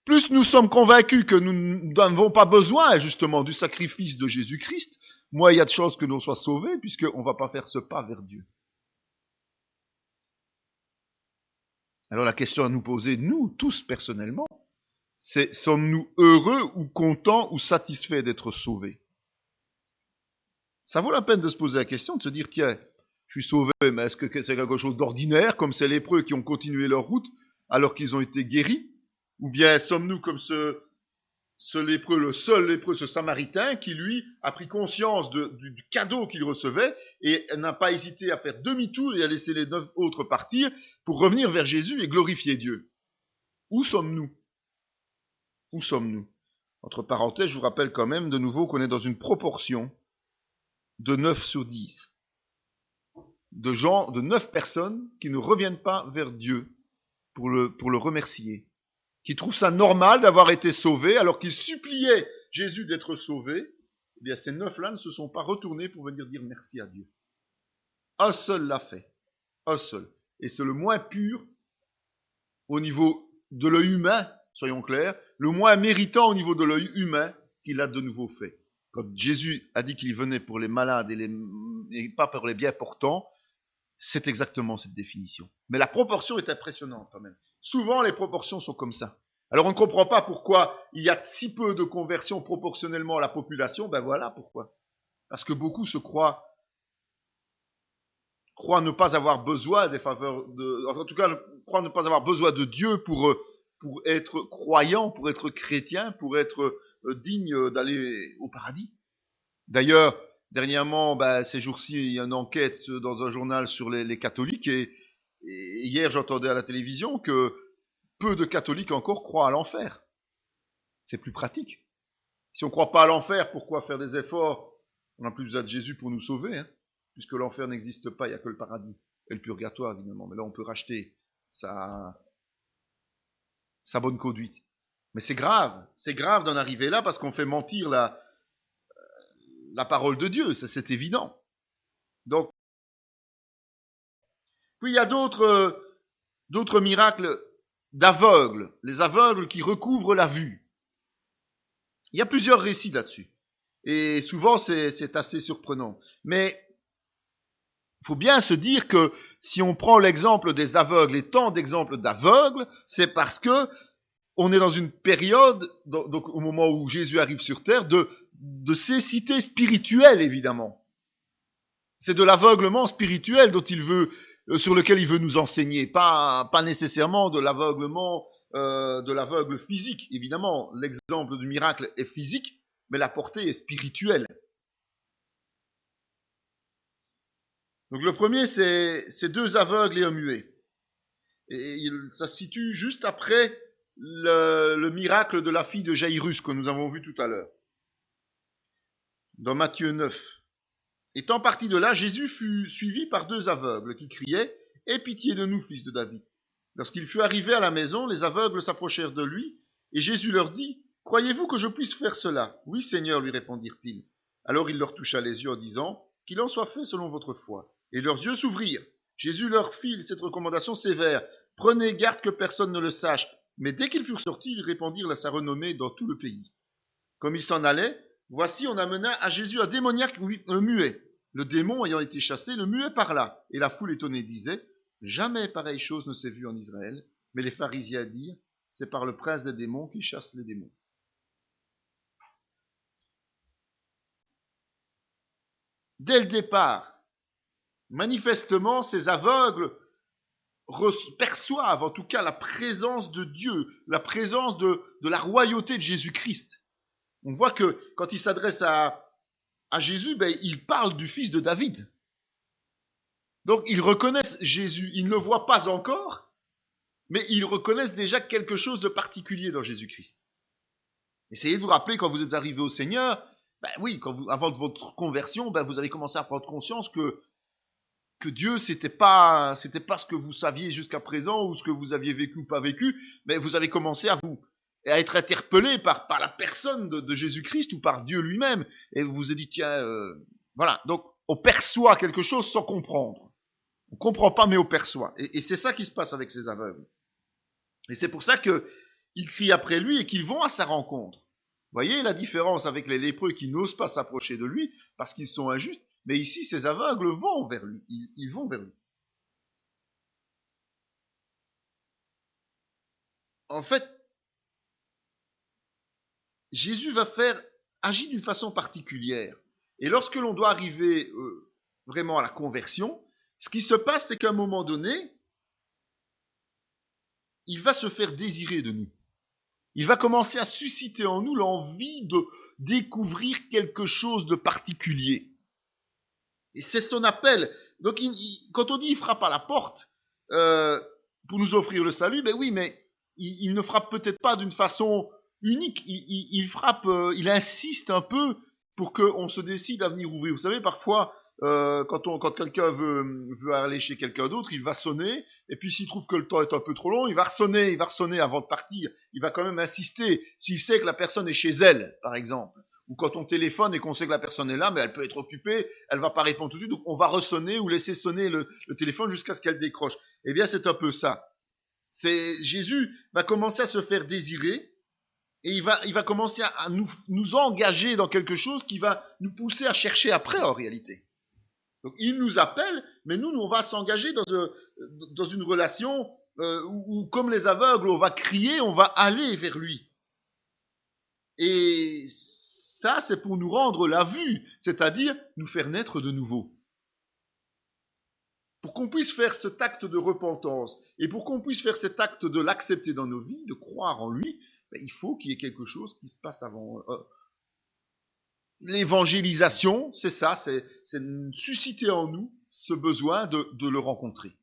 plus nous sommes convaincus que nous n'avons pas besoin justement du sacrifice de Jésus-Christ, moins il y a de chances que nous soyons sauvés, puisqu'on ne va pas faire ce pas vers Dieu. Alors la question à nous poser, nous, tous personnellement, c'est sommes-nous heureux ou contents ou satisfaits d'être sauvés? Ça vaut la peine de se poser la question, de se dire, tiens, je suis sauvé, mais est-ce que c'est quelque chose d'ordinaire, comme ces lépreux qui ont continué leur route alors qu'ils ont été guéris? Ou bien sommes-nous comme ce lépreux, le seul lépreux, ce Samaritain, qui lui a pris conscience du cadeau qu'il recevait et n'a pas hésité à faire demi-tour et à laisser les 9 autres partir pour revenir vers Jésus et glorifier Dieu? Où sommes-nous? Où sommes-nous? Entre parenthèses, je vous rappelle quand même de nouveau qu'on est dans une proportion de 9 sur 10. De 9 personnes qui ne reviennent pas vers Dieu pour le remercier, qui trouvent ça normal d'avoir été sauvés alors qu'ils suppliaient Jésus d'être sauvé. Eh bien, ces 9-là ne se sont pas retournés pour venir dire merci à Dieu. Un seul l'a fait. Un seul. Et c'est le moins pur au niveau de l'œil humain, soyons clairs, le moins méritant au niveau de l'œil humain qu'il a de nouveau fait. Quand Jésus a dit qu'il venait pour les malades et pas pour les bien portants, c'est exactement cette définition. Mais la proportion est impressionnante quand même. Souvent, les proportions sont comme ça. Alors, on ne comprend pas pourquoi il y a si peu de conversions proportionnellement à la population. Ben voilà pourquoi. Parce que beaucoup se croient ne pas avoir besoin des faveurs en tout cas, croient ne pas avoir besoin de Dieu pour être croyant, pour être chrétien, pour être digne d'aller au paradis. D'ailleurs, dernièrement, ces jours-ci, il y a une enquête dans un journal sur les catholiques et hier, j'entendais à la télévision que peu de catholiques encore croient à l'enfer. C'est plus pratique. Si on ne croit pas à l'enfer, pourquoi faire des efforts? On n'a plus besoin de Jésus pour nous sauver, hein, puisque l'enfer n'existe pas, il n'y a que le paradis et le purgatoire, évidemment. Mais là, on peut racheter sa bonne conduite. Mais c'est grave d'en arriver là parce qu'on fait mentir la parole de Dieu, ça c'est évident. Donc, puis il y a d'autres miracles d'aveugles, les aveugles qui recouvrent la vue. Il y a plusieurs récits là-dessus. Et souvent, c'est assez surprenant. Mais Il faut bien se dire que si on prend l'exemple des aveugles et tant d'exemples d'aveugles, c'est parce que on est dans une période, donc au moment où Jésus arrive sur terre, de cécité spirituelle, évidemment. C'est de l'aveuglement spirituel dont il veut, sur lequel il veut nous enseigner, pas nécessairement de l'aveuglement, de l'aveugle physique. Évidemment, l'exemple du miracle est physique, mais la portée est spirituelle. Donc le premier, c'est deux aveugles et un muet. Et ça se situe juste après le miracle de la fille de Jaïrus que nous avons vu tout à l'heure. Dans Matthieu 9. Étant parti de là, Jésus fut suivi par deux aveugles qui criaient « Aie pitié de nous, fils de David !» Lorsqu'il fut arrivé à la maison, les aveugles s'approchèrent de lui, et Jésus leur dit « Croyez-vous que je puisse faire cela ?» « Oui, Seigneur, lui répondirent-ils. Alors il leur toucha les yeux en disant « Qu'il en soit fait selon votre foi. » Et leurs yeux s'ouvrirent. Jésus leur fit cette recommandation sévère « Prenez garde que personne ne le sache. » Mais dès qu'ils furent sortis, ils répandirent sa renommée dans tout le pays. Comme ils s'en allaient, voici on amena à Jésus un démoniaque muet. Le démon ayant été chassé, le muet parla. Et la foule étonnée disait, jamais pareille chose ne s'est vue en Israël. Mais les pharisiens dirent, c'est par le prince des démons qui chasse les démons. Dès le départ, manifestement, ces aveugles perçoivent en tout cas la présence de Dieu, la présence de la royauté de Jésus-Christ. On voit que quand ils s'adressent à Jésus, ils parlent du fils de David. Donc ils reconnaissent Jésus, ils ne le voient pas encore, mais ils reconnaissent déjà quelque chose de particulier dans Jésus-Christ. Essayez de vous rappeler quand vous êtes arrivé au Seigneur, avant votre conversion, vous avez commencé à prendre conscience que Dieu, c'était pas ce que vous saviez jusqu'à présent ou ce que vous aviez vécu ou pas vécu, mais vous avez commencé à être interpellé par la personne de Jésus-Christ ou par Dieu lui-même. Et vous vous êtes dit, tiens, voilà. Donc, on perçoit quelque chose sans comprendre. On comprend pas, mais on perçoit. Et c'est ça qui se passe avec ces aveugles. Et c'est pour ça qu'ils crient après lui et qu'ils vont à sa rencontre. Vous voyez la différence avec les lépreux qui n'osent pas s'approcher de lui parce qu'ils sont injustes. Mais ici, ces aveugles vont vers lui. Ils vont vers lui. En fait, Jésus agit d'une façon particulière. Et lorsque l'on doit arriver vraiment à la conversion, ce qui se passe, c'est qu'à un moment donné, il va se faire désirer de nous. Il va commencer à susciter en nous l'envie de découvrir quelque chose de particulier. Et c'est son appel. Donc, quand on dit il frappe à la porte pour nous offrir le salut, mais il ne frappe peut-être pas d'une façon unique. Il frappe, il insiste un peu pour qu'on se décide à venir ouvrir. Vous savez, parfois, quand quelqu'un veut aller chez quelqu'un d'autre, il va sonner, et puis s'il trouve que le temps est un peu trop long, il va ressonner avant de partir. Il va quand même insister, s'il sait que la personne est chez elle, par exemple. Ou quand on téléphone et qu'on sait que la personne est là, mais elle peut être occupée, elle va pas répondre tout de suite, donc on va ressonner ou laisser sonner le téléphone jusqu'à ce qu'elle décroche. Eh bien, c'est un peu ça. Jésus va commencer à se faire désirer, et il va commencer à nous engager dans quelque chose qui va nous pousser à chercher après, en réalité. Donc, il nous appelle, mais nous on va s'engager dans une relation où, comme les aveugles, on va crier, on va aller vers lui. Et ça, c'est pour nous rendre la vue, c'est-à-dire nous faire naître de nouveau. Pour qu'on puisse faire cet acte de repentance, et pour qu'on puisse faire cet acte de l'accepter dans nos vies, de croire en lui, il faut qu'il y ait quelque chose qui se passe avant. L'évangélisation, c'est ça, c'est susciter en nous ce besoin de le rencontrer.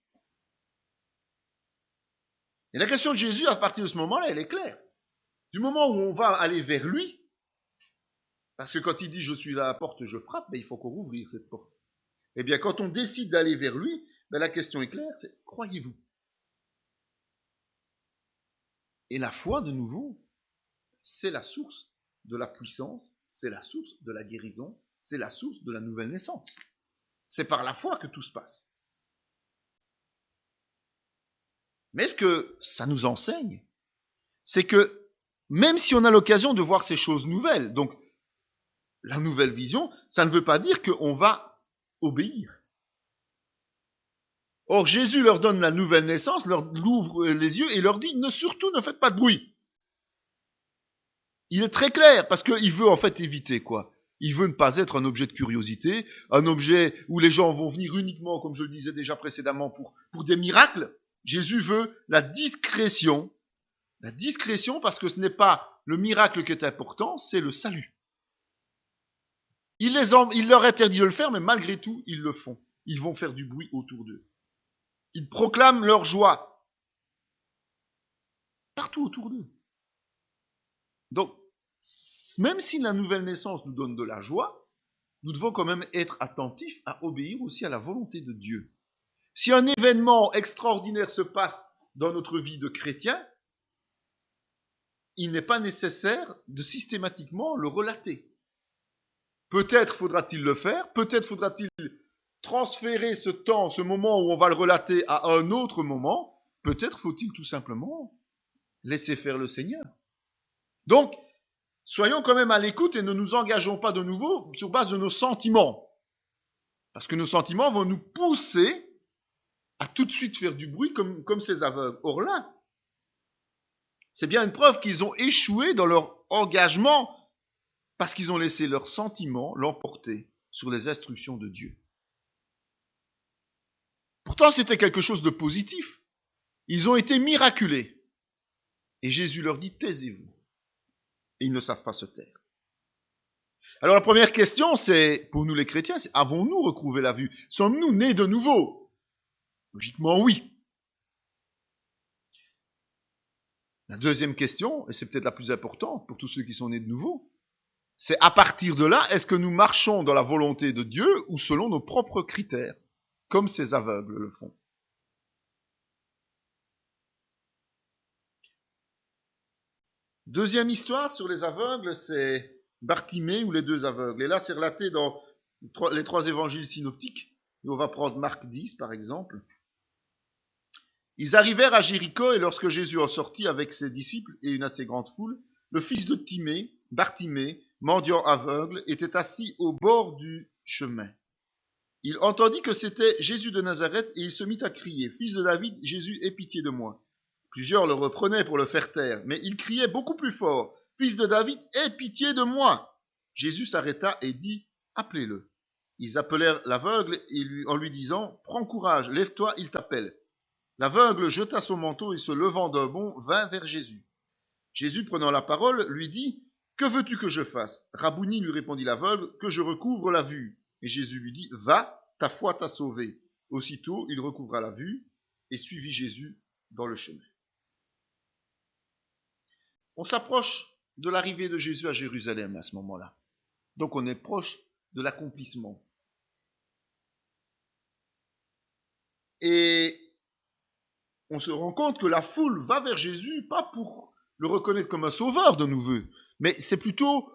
Et la question de Jésus, à partir de ce moment-là, elle est claire. Du moment où on va aller vers lui, parce que quand il dit « je suis à la porte, je frappe », il faut qu'on rouvre cette porte. Eh bien, quand on décide d'aller vers lui, la question est claire, c'est « croyez-vous » ? Et la foi, de nouveau, c'est la source de la puissance, c'est la source de la guérison, c'est la source de la nouvelle naissance. C'est par la foi que tout se passe. Mais ce que ça nous enseigne, c'est que même si on a l'occasion de voir ces choses nouvelles, donc la nouvelle vision, ça ne veut pas dire qu'on va obéir. Or, Jésus leur donne la nouvelle naissance, leur ouvre les yeux et leur dit, surtout ne faites pas de bruit. Il est très clair, parce qu'il veut en fait éviter quoi? Il veut ne pas être un objet de curiosité, un objet où les gens vont venir uniquement, comme je le disais déjà précédemment, pour des miracles. Jésus veut la discrétion parce que ce n'est pas le miracle qui est important, c'est le salut. Il leur interdit de le faire, mais malgré tout, ils le font. Ils vont faire du bruit autour d'eux. Ils proclament leur joie partout autour d'eux. Donc, même si la nouvelle naissance nous donne de la joie, nous devons quand même être attentifs à obéir aussi à la volonté de Dieu. Si un événement extraordinaire se passe dans notre vie de chrétien, il n'est pas nécessaire de systématiquement le relater. Peut-être faudra-t-il le faire, peut-être faudra-t-il transférer ce temps, ce moment où on va le relater à un autre moment, peut-être faut-il tout simplement laisser faire le Seigneur. Donc, soyons quand même à l'écoute et ne nous engageons pas de nouveau sur base de nos sentiments. Parce que nos sentiments vont nous pousser à tout de suite faire du bruit comme ces aveugles. Or là, c'est bien une preuve qu'ils ont échoué dans leur engagement parce qu'ils ont laissé leurs sentiments l'emporter sur les instructions de Dieu. Pourtant, c'était quelque chose de positif. Ils ont été miraculés. Et Jésus leur dit, taisez-vous. Et ils ne savent pas se taire. Alors la première question, c'est, pour nous les chrétiens, c'est, avons-nous retrouvé la vue? Sommes-nous nés de nouveau? Logiquement, oui. La deuxième question, et c'est peut-être la plus importante pour tous ceux qui sont nés de nouveau, c'est à partir de là, est-ce que nous marchons dans la volonté de Dieu ou selon nos propres critères, comme ces aveugles le font? Deuxième histoire sur les aveugles, c'est Bartimée ou les deux aveugles. Et là, c'est relaté dans les trois évangiles synoptiques. Et on va prendre Marc 10, par exemple. Ils arrivèrent à Jéricho, et lorsque Jésus en sortit avec ses disciples et une assez grande foule, le fils de Timée, Bartimée, mendiant aveugle, était assis au bord du chemin. Il entendit que c'était Jésus de Nazareth, et il se mit à crier, « Fils de David, Jésus, aie pitié de moi. » Plusieurs le reprenaient pour le faire taire, mais il criait beaucoup plus fort, « Fils de David, aie pitié de moi !» Jésus s'arrêta et dit, « Appelez-le. » Ils appelèrent l'aveugle en lui disant, « Prends courage, lève-toi, il t'appelle. » L'aveugle jeta son manteau et se levant d'un bond, vint vers Jésus. Jésus, prenant la parole, lui dit, « Que veux-tu que je fasse ?» Rabouni, lui répondit l'aveugle, « Que je recouvre la vue. » Et Jésus lui dit, « Va, ta foi t'a sauvé. » Aussitôt, il recouvra la vue et suivit Jésus dans le chemin. On s'approche de l'arrivée de Jésus à Jérusalem à ce moment-là. Donc on est proche de l'accomplissement. Et on se rend compte que la foule va vers Jésus, pas pour le reconnaître comme un sauveur de nouveau, mais c'est plutôt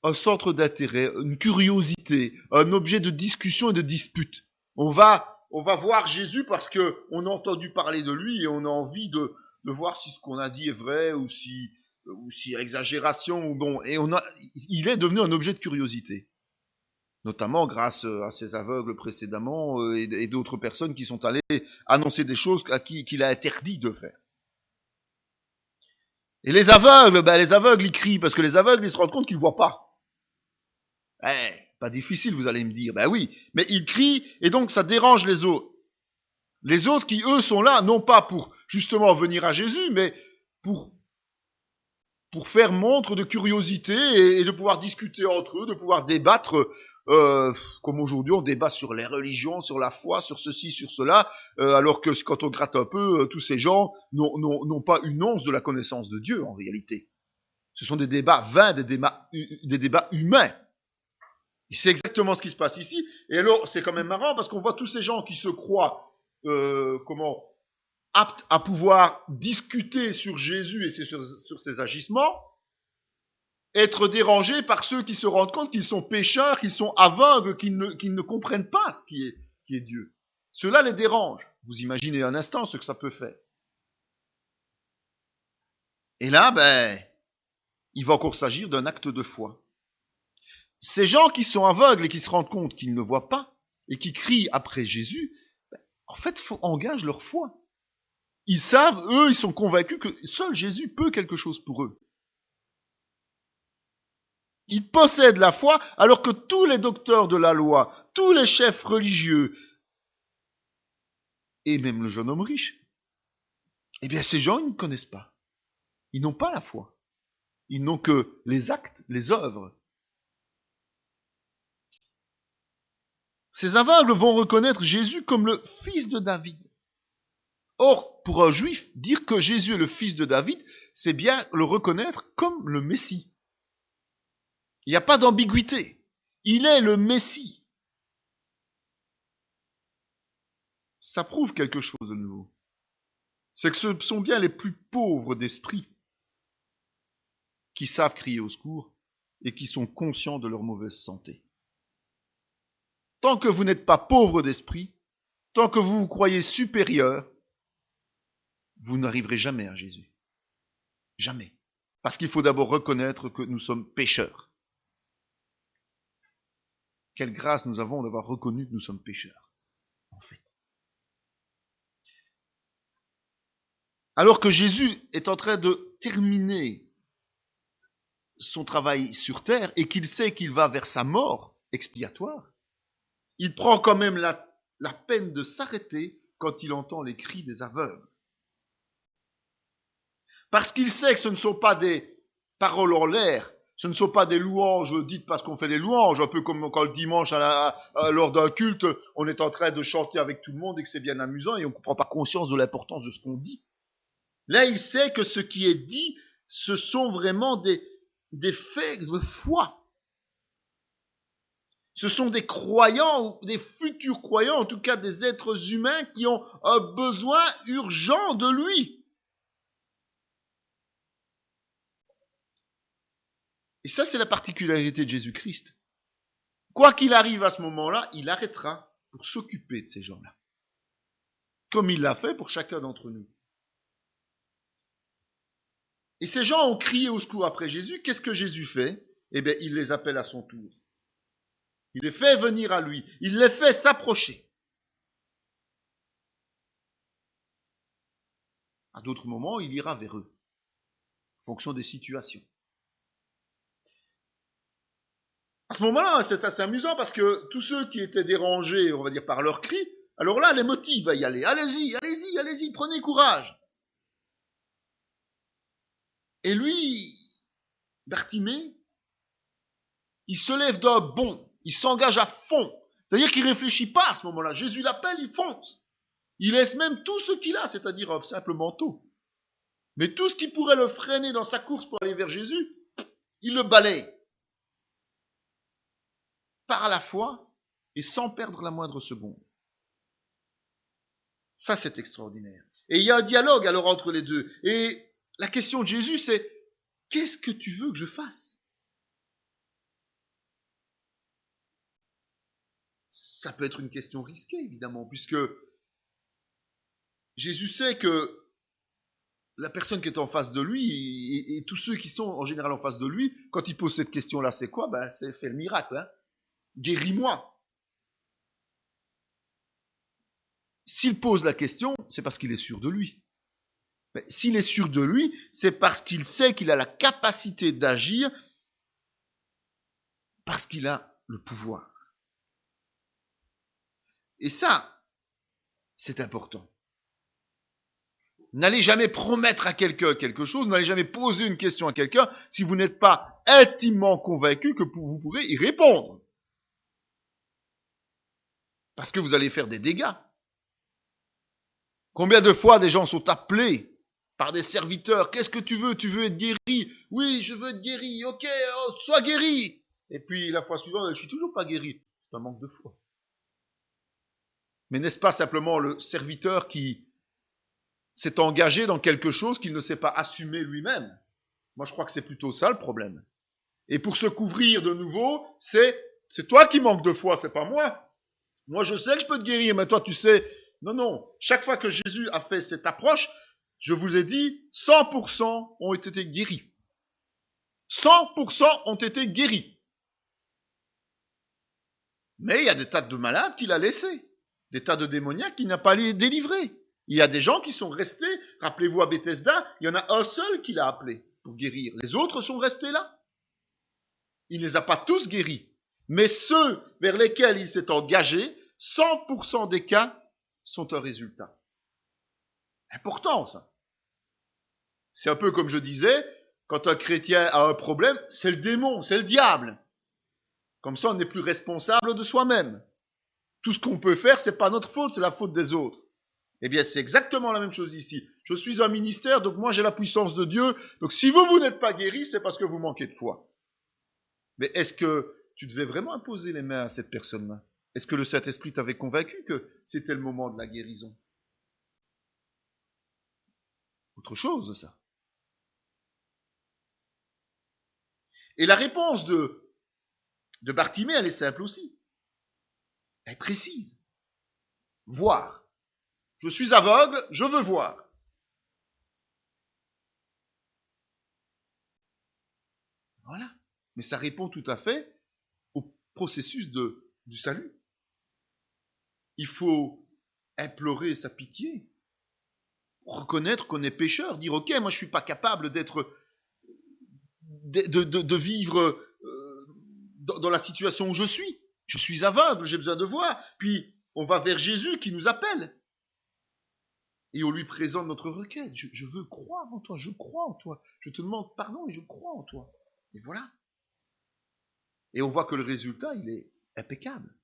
un centre d'intérêt, une curiosité, un objet de discussion et de dispute. On va voir Jésus parce qu'on a entendu parler de lui et on a envie de voir si ce qu'on a dit est vrai ou si exagération. Bon, et il est devenu un objet de curiosité. Notamment grâce à ces aveugles précédemment et d'autres personnes qui sont allées annoncer des choses qu'il a interdit de faire. Et les aveugles, ils crient parce que les aveugles, ils se rendent compte qu'ils ne voient pas. Pas difficile, vous allez me dire. Ben oui, mais ils crient et donc ça dérange les autres. Les autres qui, eux, sont là, non pas pour justement venir à Jésus, mais pour faire montre de curiosité et de pouvoir discuter entre eux, de pouvoir débattre, comme aujourd'hui on débat sur les religions, sur la foi, sur ceci, sur cela, alors que quand on gratte un peu, tous ces gens n'ont pas une once de la connaissance de Dieu en réalité. Ce sont des débats vains, des débats humains. Et c'est exactement ce qui se passe ici. Et alors c'est quand même marrant parce qu'on voit tous ces gens qui se croient aptes à pouvoir discuter sur Jésus et sur ses agissements, être dérangés par ceux qui se rendent compte qu'ils sont pécheurs, qu'ils sont aveugles, qu'ils ne comprennent pas ce qui est Dieu. Cela les dérange. Vous imaginez un instant ce que ça peut faire. Et là, il va encore s'agir d'un acte de foi. Ces gens qui sont aveugles et qui se rendent compte qu'ils ne voient pas et qui crient après Jésus, en fait, engagent leur foi. Ils savent, eux, ils sont convaincus que seul Jésus peut quelque chose pour eux. Ils possèdent la foi alors que tous les docteurs de la loi, tous les chefs religieux, et même le jeune homme riche, eh bien ces gens, ils ne connaissent pas. Ils n'ont pas la foi. Ils n'ont que les actes, les œuvres. Ces aveugles vont reconnaître Jésus comme le fils de David. Or, pour un juif, dire que Jésus est le fils de David, c'est bien le reconnaître comme le Messie. Il n'y a pas d'ambiguïté. Il est le Messie. Ça prouve quelque chose de nouveau. C'est que ce sont bien les plus pauvres d'esprit qui savent crier au secours et qui sont conscients de leur mauvaise santé. Tant que vous n'êtes pas pauvre d'esprit, tant que vous vous croyez supérieur, vous n'arriverez jamais à Jésus. Jamais. Parce qu'il faut d'abord reconnaître que nous sommes pécheurs. Quelle grâce nous avons d'avoir reconnu que nous sommes pécheurs, en fait. Alors que Jésus est en train de terminer son travail sur terre et qu'il sait qu'il va vers sa mort expiatoire, il prend quand même la peine de s'arrêter quand il entend les cris des aveugles. Parce qu'il sait que ce ne sont pas des paroles en l'air, ce ne sont pas des louanges dites parce qu'on fait des louanges, un peu comme quand le dimanche, lors d'un culte, on est en train de chanter avec tout le monde et que c'est bien amusant et on ne prend pas conscience de l'importance de ce qu'on dit. Là, il sait que ce qui est dit, ce sont vraiment des faits de foi. Ce sont des croyants, ou des futurs croyants, en tout cas des êtres humains qui ont un besoin urgent de lui. Et ça, c'est la particularité de Jésus-Christ. Quoi qu'il arrive à ce moment-là, il arrêtera pour s'occuper de ces gens-là. Comme il l'a fait pour chacun d'entre nous. Et ces gens ont crié au secours après Jésus. Qu'est-ce que Jésus fait? Eh bien, il les appelle à son tour. Il les fait venir à lui. Il les fait s'approcher. À d'autres moments, il ira vers eux, en fonction des situations. À ce moment-là, c'est assez amusant parce que tous ceux qui étaient dérangés, on va dire, par leurs cris, alors là, les motive à y aller. Allez-y, allez-y, allez-y, prenez courage. Et lui, Bartimée, il se lève d'un bond, il s'engage à fond. C'est-à-dire qu'il ne réfléchit pas à ce moment-là. Jésus l'appelle, il fonce. Il laisse même tout ce qu'il a, c'est-à-dire un simple manteau. Mais tout ce qui pourrait le freiner dans sa course pour aller vers Jésus, il le balaye. Par la foi et sans perdre la moindre seconde. Ça, c'est extraordinaire. Et il y a un dialogue alors entre les deux. Et la question de Jésus, c'est « Qu'est-ce que tu veux que je fasse ?» Ça peut être une question risquée, évidemment, puisque Jésus sait que la personne qui est en face de lui, et tous ceux qui sont en général en face de lui, quand il pose cette question-là, c'est quoi? C'est faire le miracle, hein. Guéris-moi. S'il pose la question, c'est parce qu'il est sûr de lui. Mais s'il est sûr de lui, c'est parce qu'il sait qu'il a la capacité d'agir, parce qu'il a le pouvoir. Et ça, c'est important. N'allez jamais promettre à quelqu'un quelque chose, n'allez jamais poser une question à quelqu'un si vous n'êtes pas intimement convaincu que vous pourrez y répondre. Parce que vous allez faire des dégâts. Combien de fois des gens sont appelés par des serviteurs, qu'est-ce que tu veux? Tu veux être guéri? Oui, je veux être guéri. Ok, sois guéri. Et puis la fois suivante, je suis toujours pas guéri. C'est un manque de foi. Mais n'est-ce pas simplement le serviteur qui s'est engagé dans quelque chose qu'il ne sait pas assumer lui-même? Moi, je crois que c'est plutôt ça le problème. Et pour se couvrir de nouveau, c'est toi qui manques de foi, c'est pas moi. Moi, je sais que je peux te guérir, mais toi, tu sais. Non. Chaque fois que Jésus a fait cette approche, je vous ai dit, 100% ont été guéris. 100% ont été guéris. Mais il y a des tas de malades qu'il a laissés. des tas de démoniaques qui n'a pas les délivrés. Il y a des gens qui sont restés, rappelez-vous à Bethesda, il y en a un seul qui l'a appelé pour guérir. Les autres sont restés là. Il ne les a pas tous guéris. Mais ceux vers lesquels il s'est engagé, 100% des cas sont un résultat. Important, ça. C'est un peu comme je disais, quand un chrétien a un problème, c'est le démon, c'est le diable. Comme ça, on n'est plus responsable de soi-même. Tout ce qu'on peut faire, c'est pas notre faute, c'est la faute des autres. Eh bien, c'est exactement la même chose ici. Je suis un ministère, donc moi j'ai la puissance de Dieu. Donc si vous n'êtes pas guéri, c'est parce que vous manquez de foi. Mais est-ce que tu devais vraiment imposer les mains à cette personne-là? Est-ce que le Saint-Esprit t'avait convaincu que c'était le moment de la guérison? Autre chose, ça. Et la réponse de Bartimée, elle est simple aussi. Elle est précise. Voir. Je suis aveugle, je veux voir. Voilà. Mais ça répond tout à fait au processus du salut. Il faut implorer sa pitié, reconnaître qu'on est pécheur, dire ok, moi je suis pas capable de vivre dans la situation où je suis aveugle, j'ai besoin de voir. Puis on va vers Jésus qui nous appelle. Et on lui présente notre requête. Je veux croire en toi, je crois en toi. Je te demande pardon et je crois en toi. Et voilà. Et on voit que le résultat, il est impeccable.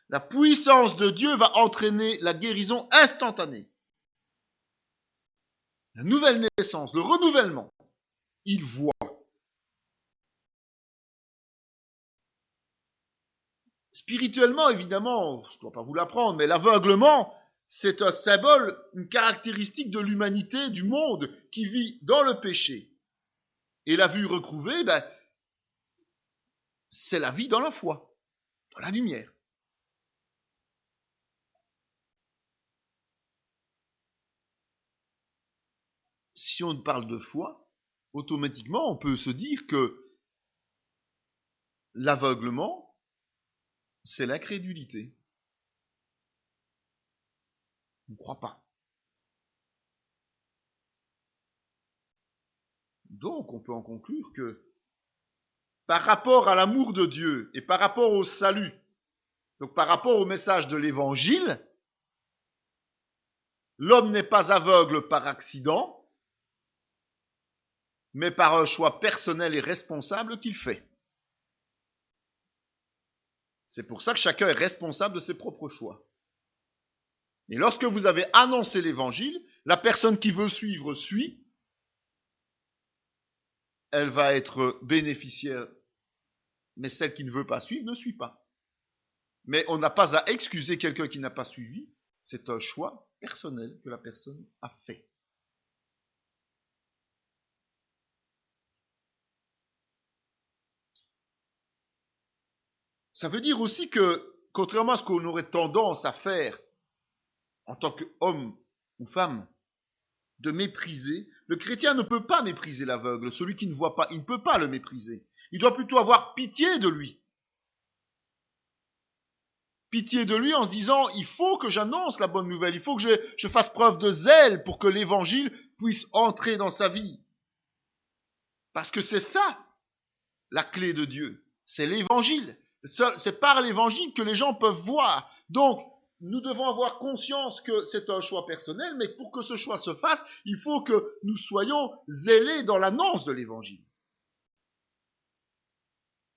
La puissance de Dieu va entraîner la guérison instantanée. La nouvelle naissance, le renouvellement. Il voit. Spirituellement, évidemment, je ne dois pas vous l'apprendre, mais l'aveuglement, c'est un symbole, une caractéristique de l'humanité, du monde, qui vit dans le péché. Et la vue retrouvée, c'est la vie dans la foi, dans la lumière. Si on parle de foi, automatiquement, on peut se dire que l'aveuglement, c'est l'incrédulité. On ne croit pas. Donc, on peut en conclure que, par rapport à l'amour de Dieu et par rapport au salut, donc par rapport au message de l'Évangile, l'homme n'est pas aveugle par accident, mais par un choix personnel et responsable qu'il fait. C'est pour ça que chacun est responsable de ses propres choix. Et lorsque vous avez annoncé l'Évangile, la personne qui veut suivre suit, elle va être bénéficiaire, mais celle qui ne veut pas suivre ne suit pas. Mais on n'a pas à excuser quelqu'un qui n'a pas suivi, c'est un choix personnel que la personne a fait. Ça veut dire aussi que, contrairement à ce qu'on aurait tendance à faire en tant qu'homme ou femme, de mépriser, le chrétien ne peut pas mépriser l'aveugle. Celui qui ne voit pas, il ne peut pas le mépriser. Il doit plutôt avoir pitié de lui. Pitié de lui en se disant, il faut que j'annonce la bonne nouvelle, il faut que je fasse preuve de zèle pour que l'évangile puisse entrer dans sa vie. Parce que c'est ça, la clé de Dieu. C'est l'évangile. C'est par l'évangile que les gens peuvent voir. Donc, nous devons avoir conscience que c'est un choix personnel, mais pour que ce choix se fasse, il faut que nous soyons zélés dans l'annonce de l'évangile.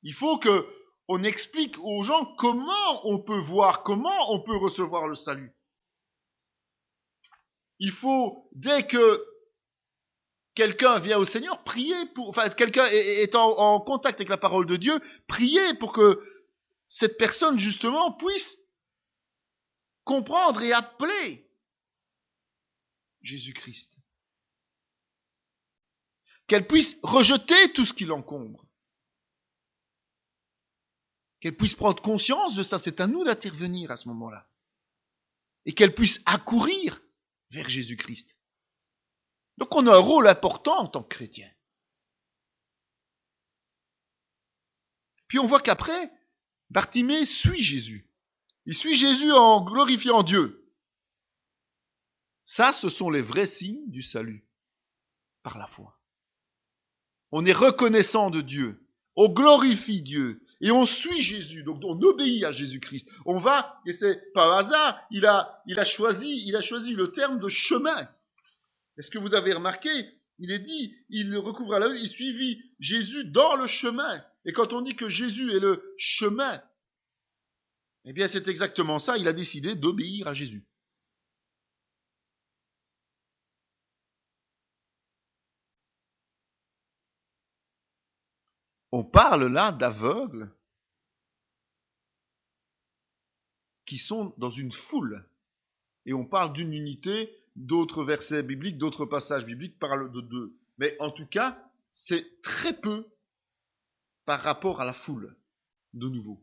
Il faut que on explique aux gens comment on peut voir, comment on peut recevoir le salut. Il faut, dès que quelqu'un vient au Seigneur, prier pour, enfin, quelqu'un est en contact avec la parole de Dieu, prier pour que cette personne, justement, puisse comprendre et appeler Jésus-Christ. Qu'elle puisse rejeter tout ce qui l'encombre. Qu'elle puisse prendre conscience de ça. C'est à nous d'intervenir à ce moment-là. Et qu'elle puisse accourir vers Jésus-Christ. Donc on a un rôle important en tant que chrétien. Puis on voit qu'après, Bartimée suit Jésus. Il suit Jésus en glorifiant Dieu. Ça, ce sont les vrais signes du salut par la foi. On est reconnaissant de Dieu, on glorifie Dieu et on suit Jésus, donc on obéit à Jésus-Christ. On va, et c'est pas hasard, il a choisi le terme de chemin. Est-ce que vous avez remarqué? Il est dit, il recouvra la vue, il suivit Jésus dans le chemin. Et quand on dit que Jésus est le chemin, eh bien c'est exactement ça, il a décidé d'obéir à Jésus. On parle là d'aveugles qui sont dans une foule. Et on parle d'une unité, d'autres versets bibliques, d'autres passages bibliques parlent de deux. Mais en tout cas, c'est très peu par rapport à la foule, de nouveau.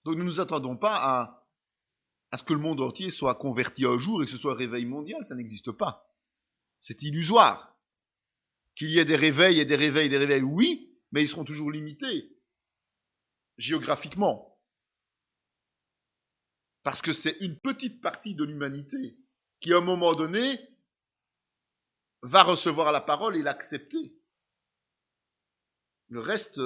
Donc nous ne nous attendons pas à ce que le monde entier soit converti un jour et que ce soit un réveil mondial, ça n'existe pas. C'est illusoire. Qu'il y ait des réveils et des réveils et des réveils, oui, mais ils seront toujours limités, géographiquement. Parce que c'est une petite partie de l'humanité qui, à un moment donné, va recevoir la parole et l'accepter. Le reste...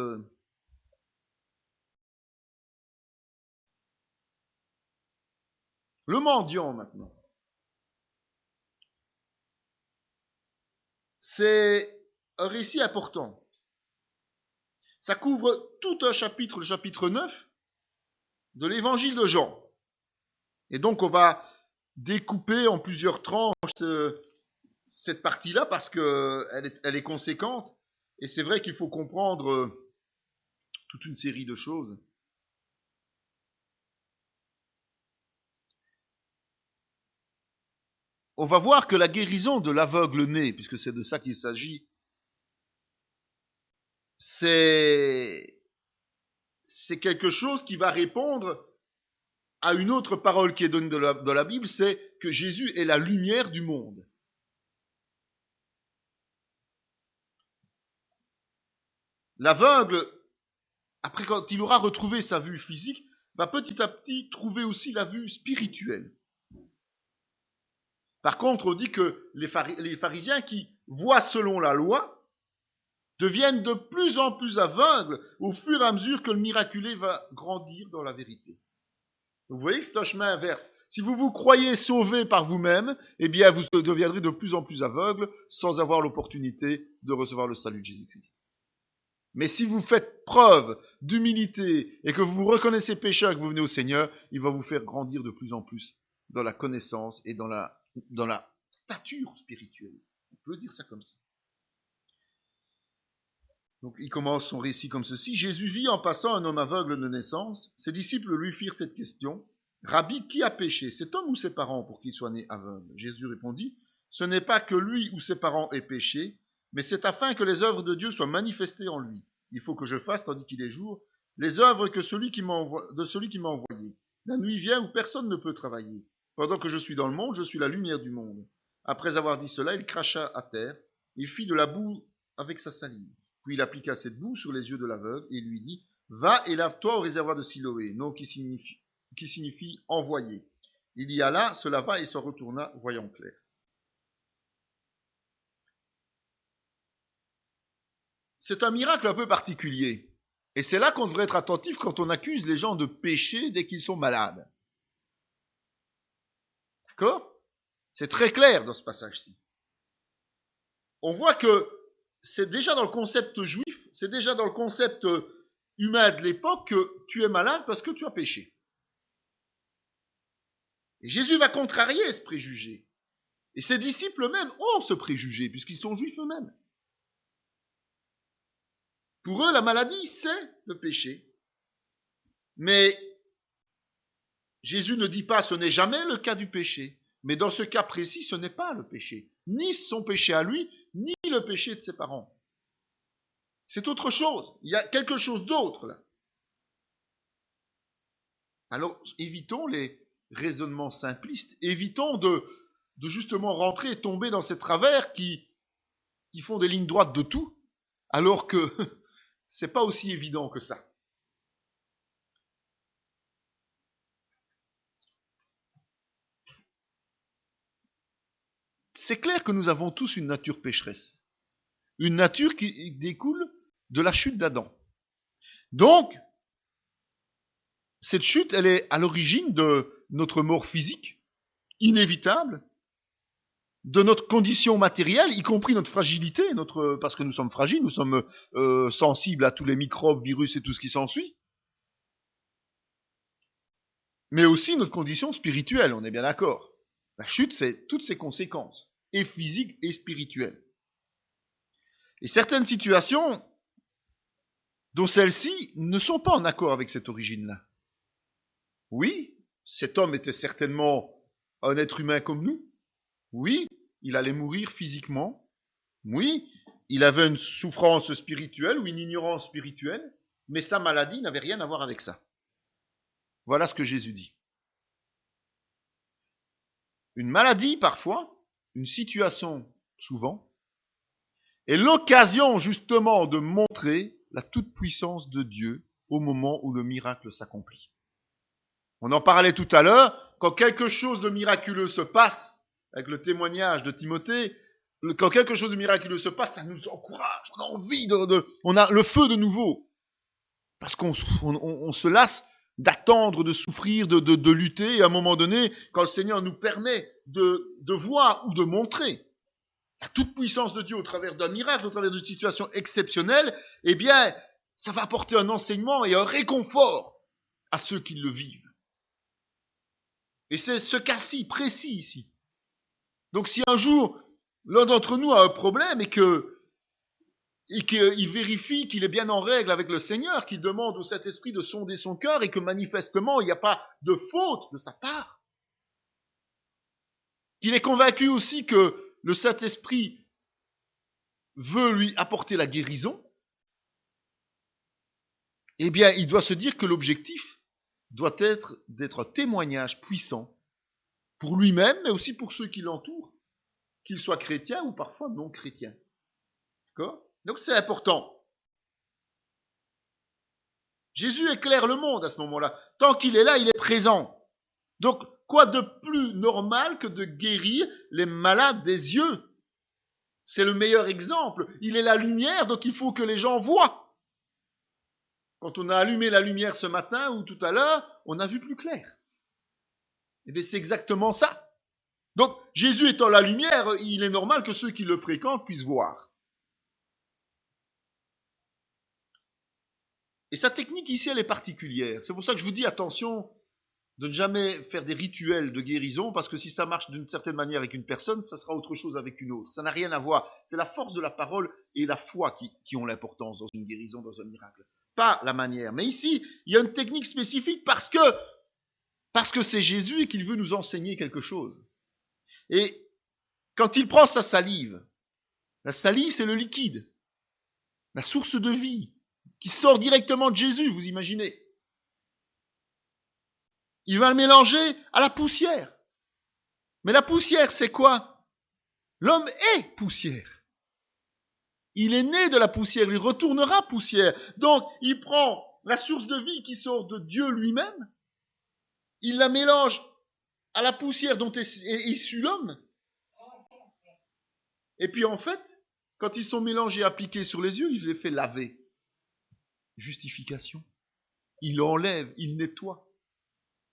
Le mendiant, maintenant. C'est un récit important. Ça couvre tout un chapitre, le chapitre 9 de l'évangile de Jean. Et donc on va découper en plusieurs tranches cette partie-là parce qu'elle est conséquente. Et c'est vrai qu'il faut comprendre toute une série de choses. On va voir que la guérison de l'aveugle né, puisque c'est de ça qu'il s'agit, c'est quelque chose qui va répondre à une autre parole qui est donnée dans la Bible, c'est que Jésus est la lumière du monde. L'aveugle, après quand il aura retrouvé sa vue physique, va petit à petit trouver aussi la vue spirituelle. Par contre, on dit que les pharisiens qui voient selon la loi deviennent de plus en plus aveugles au fur et à mesure que le miraculé va grandir dans la vérité. Vous voyez que c'est un chemin inverse. Si vous vous croyez sauvé par vous-même, eh bien vous deviendrez de plus en plus aveugles sans avoir l'opportunité de recevoir le salut de Jésus-Christ. Mais si vous faites preuve d'humilité et que vous vous reconnaissez pécheur et que vous venez au Seigneur, il va vous faire grandir de plus en plus dans la connaissance et dans la stature spirituelle. On peut dire ça comme ça. Donc il commence son récit comme ceci. Jésus vit en passant un homme aveugle de naissance. Ses disciples lui firent cette question. Rabbi, qui a péché, cet homme ou ses parents, pour qu'il soit né aveugle? Jésus répondit, ce n'est pas que lui ou ses parents aient péché, mais c'est afin que les œuvres de Dieu soient manifestées en lui. Il faut que je fasse, tandis qu'il est jour, les œuvres de celui qui m'a envoyé. La nuit vient où personne ne peut travailler. Pendant que je suis dans le monde, je suis la lumière du monde. Après avoir dit cela, il cracha à terre, il fit de la boue avec sa salive. Puis il appliqua cette boue sur les yeux de l'aveugle et lui dit, va et lave-toi au réservoir de Siloé, nom qui signifie envoyé. Il y alla, se lava et se retourna, voyant clair. C'est un miracle un peu particulier. Et c'est là qu'on devrait être attentif quand on accuse les gens de péché dès qu'ils sont malades. D'accord? C'est très clair dans ce passage-ci. On voit que c'est déjà dans le concept juif, c'est déjà dans le concept humain de l'époque que tu es malade parce que tu as péché. Et Jésus va contrarier ce préjugé. Et ses disciples eux-mêmes ont ce préjugé, puisqu'ils sont juifs eux-mêmes. Pour eux, la maladie, c'est le péché. Mais Jésus ne dit pas ce n'est jamais le cas du péché. Mais dans ce cas précis, ce n'est pas le péché. Ni son péché à lui, ni le péché de ses parents. C'est autre chose. Il y a quelque chose d'autre là. Alors, évitons les raisonnements simplistes. Évitons de justement rentrer et tomber dans ces travers qui font des lignes droites de tout, alors que c'est pas aussi évident que ça. c'est clair que nous avons tous une nature pécheresse. Une nature qui découle de la chute d'Adam. Donc, cette chute, elle est à l'origine de notre mort physique, inévitable, de notre condition matérielle, y compris notre fragilité, parce que nous sommes fragiles, nous sommes sensibles à tous les microbes, virus et tout ce qui s'ensuit. Mais aussi notre condition spirituelle, on est bien d'accord. La chute, c'est toutes ses conséquences, et physiques et spirituelles. Et certaines situations, dont celles-ci, ne sont pas en accord avec cette origine-là. Oui, cet homme était certainement un être humain comme nous. Oui, il allait mourir physiquement. Oui, il avait une souffrance spirituelle ou une ignorance spirituelle, mais sa maladie n'avait rien à voir avec ça. Voilà ce que Jésus dit. Une maladie, parfois, une situation, souvent, est l'occasion justement de montrer la toute-puissance de Dieu au moment où le miracle s'accomplit. On en parlait tout à l'heure, quand quelque chose de miraculeux se passe, avec le témoignage de Timothée, quand quelque chose de miraculeux se passe, ça nous encourage, on a envie on a le feu de nouveau. Parce qu'on se lasse d'attendre, de souffrir, de lutter, et à un moment donné, quand le Seigneur nous permet de voir ou de montrer la toute-puissance de Dieu au travers d'un miracle, au travers d'une situation exceptionnelle, eh bien, ça va apporter un enseignement et un réconfort à ceux qui le vivent. Et c'est ce cas-ci, précis ici. Donc si un jour, l'un d'entre nous a un problème et qu'il vérifie qu'il est bien en règle avec le Seigneur, qu'il demande au Saint-Esprit de sonder son cœur et que manifestement il n'y a pas de faute de sa part, qu'il est convaincu aussi que le Saint-Esprit veut lui apporter la guérison, eh bien il doit se dire que l'objectif doit être d'être un témoignage puissant pour lui-même, mais aussi pour ceux qui l'entourent, qu'ils soient chrétiens ou parfois non chrétiens. D'accord ? Donc c'est important. Jésus éclaire le monde à ce moment-là. Tant qu'il est là, il est présent. Donc, quoi de plus normal que de guérir les malades des yeux ? C'est le meilleur exemple. Il est la lumière, donc il faut que les gens voient. Quand on a allumé la lumière ce matin ou tout à l'heure, on a vu plus clair. Et bien c'est exactement ça. Donc, Jésus étant la lumière, il est normal que ceux qui le fréquentent puissent voir. Et sa technique ici, elle est particulière. C'est pour ça que je vous dis attention de ne jamais faire des rituels de guérison, parce que si ça marche d'une certaine manière avec une personne, ça sera autre chose avec une autre. Ça n'a rien à voir. C'est la force de la parole et la foi qui ont l'importance dans une guérison, dans un miracle. Pas la manière. Mais ici, il y a une technique spécifique parce que c'est Jésus et qu'il veut nous enseigner quelque chose. Et quand il prend sa salive, la salive c'est le liquide, la source de vie, qui sort directement de Jésus, vous imaginez. Il va le mélanger à la poussière. Mais la poussière, c'est quoi ? L'homme est poussière. Il est né de la poussière, il retournera poussière. Donc, il prend la source de vie qui sort de Dieu lui-même, il la mélange à la poussière dont est issu l'homme. Et puis en fait, quand ils sont mélangés et appliqués sur les yeux, il les fait laver. Justification. Il enlève, il nettoie.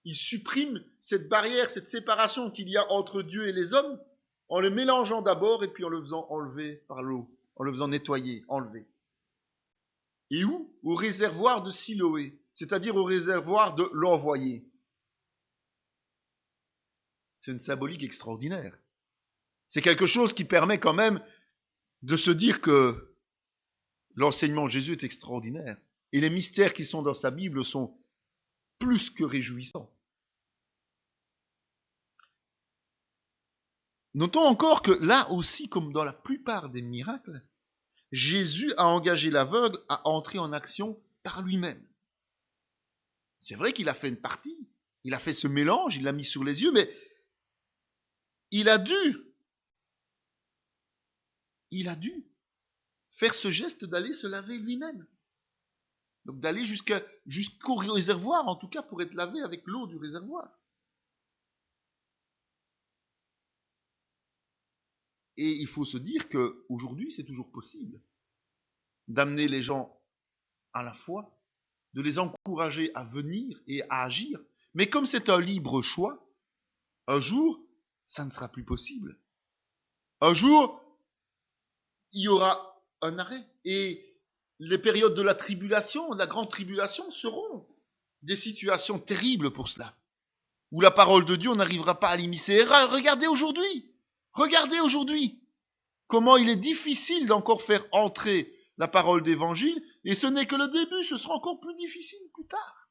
Il supprime cette barrière, cette séparation qu'il y a entre Dieu et les hommes, en le mélangeant d'abord et puis en le faisant enlever par l'eau, en le faisant nettoyer, enlever. Et où ? Au réservoir de Siloé, c'est-à-dire au réservoir de l'envoyé. C'est une symbolique extraordinaire. C'est quelque chose qui permet quand même de se dire que l'enseignement de Jésus est extraordinaire. Et les mystères qui sont dans sa Bible sont plus que réjouissants. Notons encore que là aussi, comme dans la plupart des miracles, Jésus a engagé l'aveugle à entrer en action par lui-même. C'est vrai qu'il a fait une partie, il a fait ce mélange, il l'a mis sur les yeux, mais il a dû faire ce geste d'aller se laver lui-même. Donc d'aller jusqu'au réservoir, en tout cas pour être lavé avec l'eau du réservoir. Et il faut se dire qu'aujourd'hui, c'est toujours possible d'amener les gens à la foi, de les encourager à venir et à agir. Mais comme c'est un libre choix, un jour, ça ne sera plus possible. Un jour, il y aura un arrêt. Et les périodes de la tribulation, de la grande tribulation, seront des situations terribles pour cela. Où la parole de Dieu, on n'arrivera pas à l'immiscer. Regardez aujourd'hui, comment il est difficile d'encore faire entrer la parole d'évangile, et ce n'est que le début, ce sera encore plus difficile plus tard.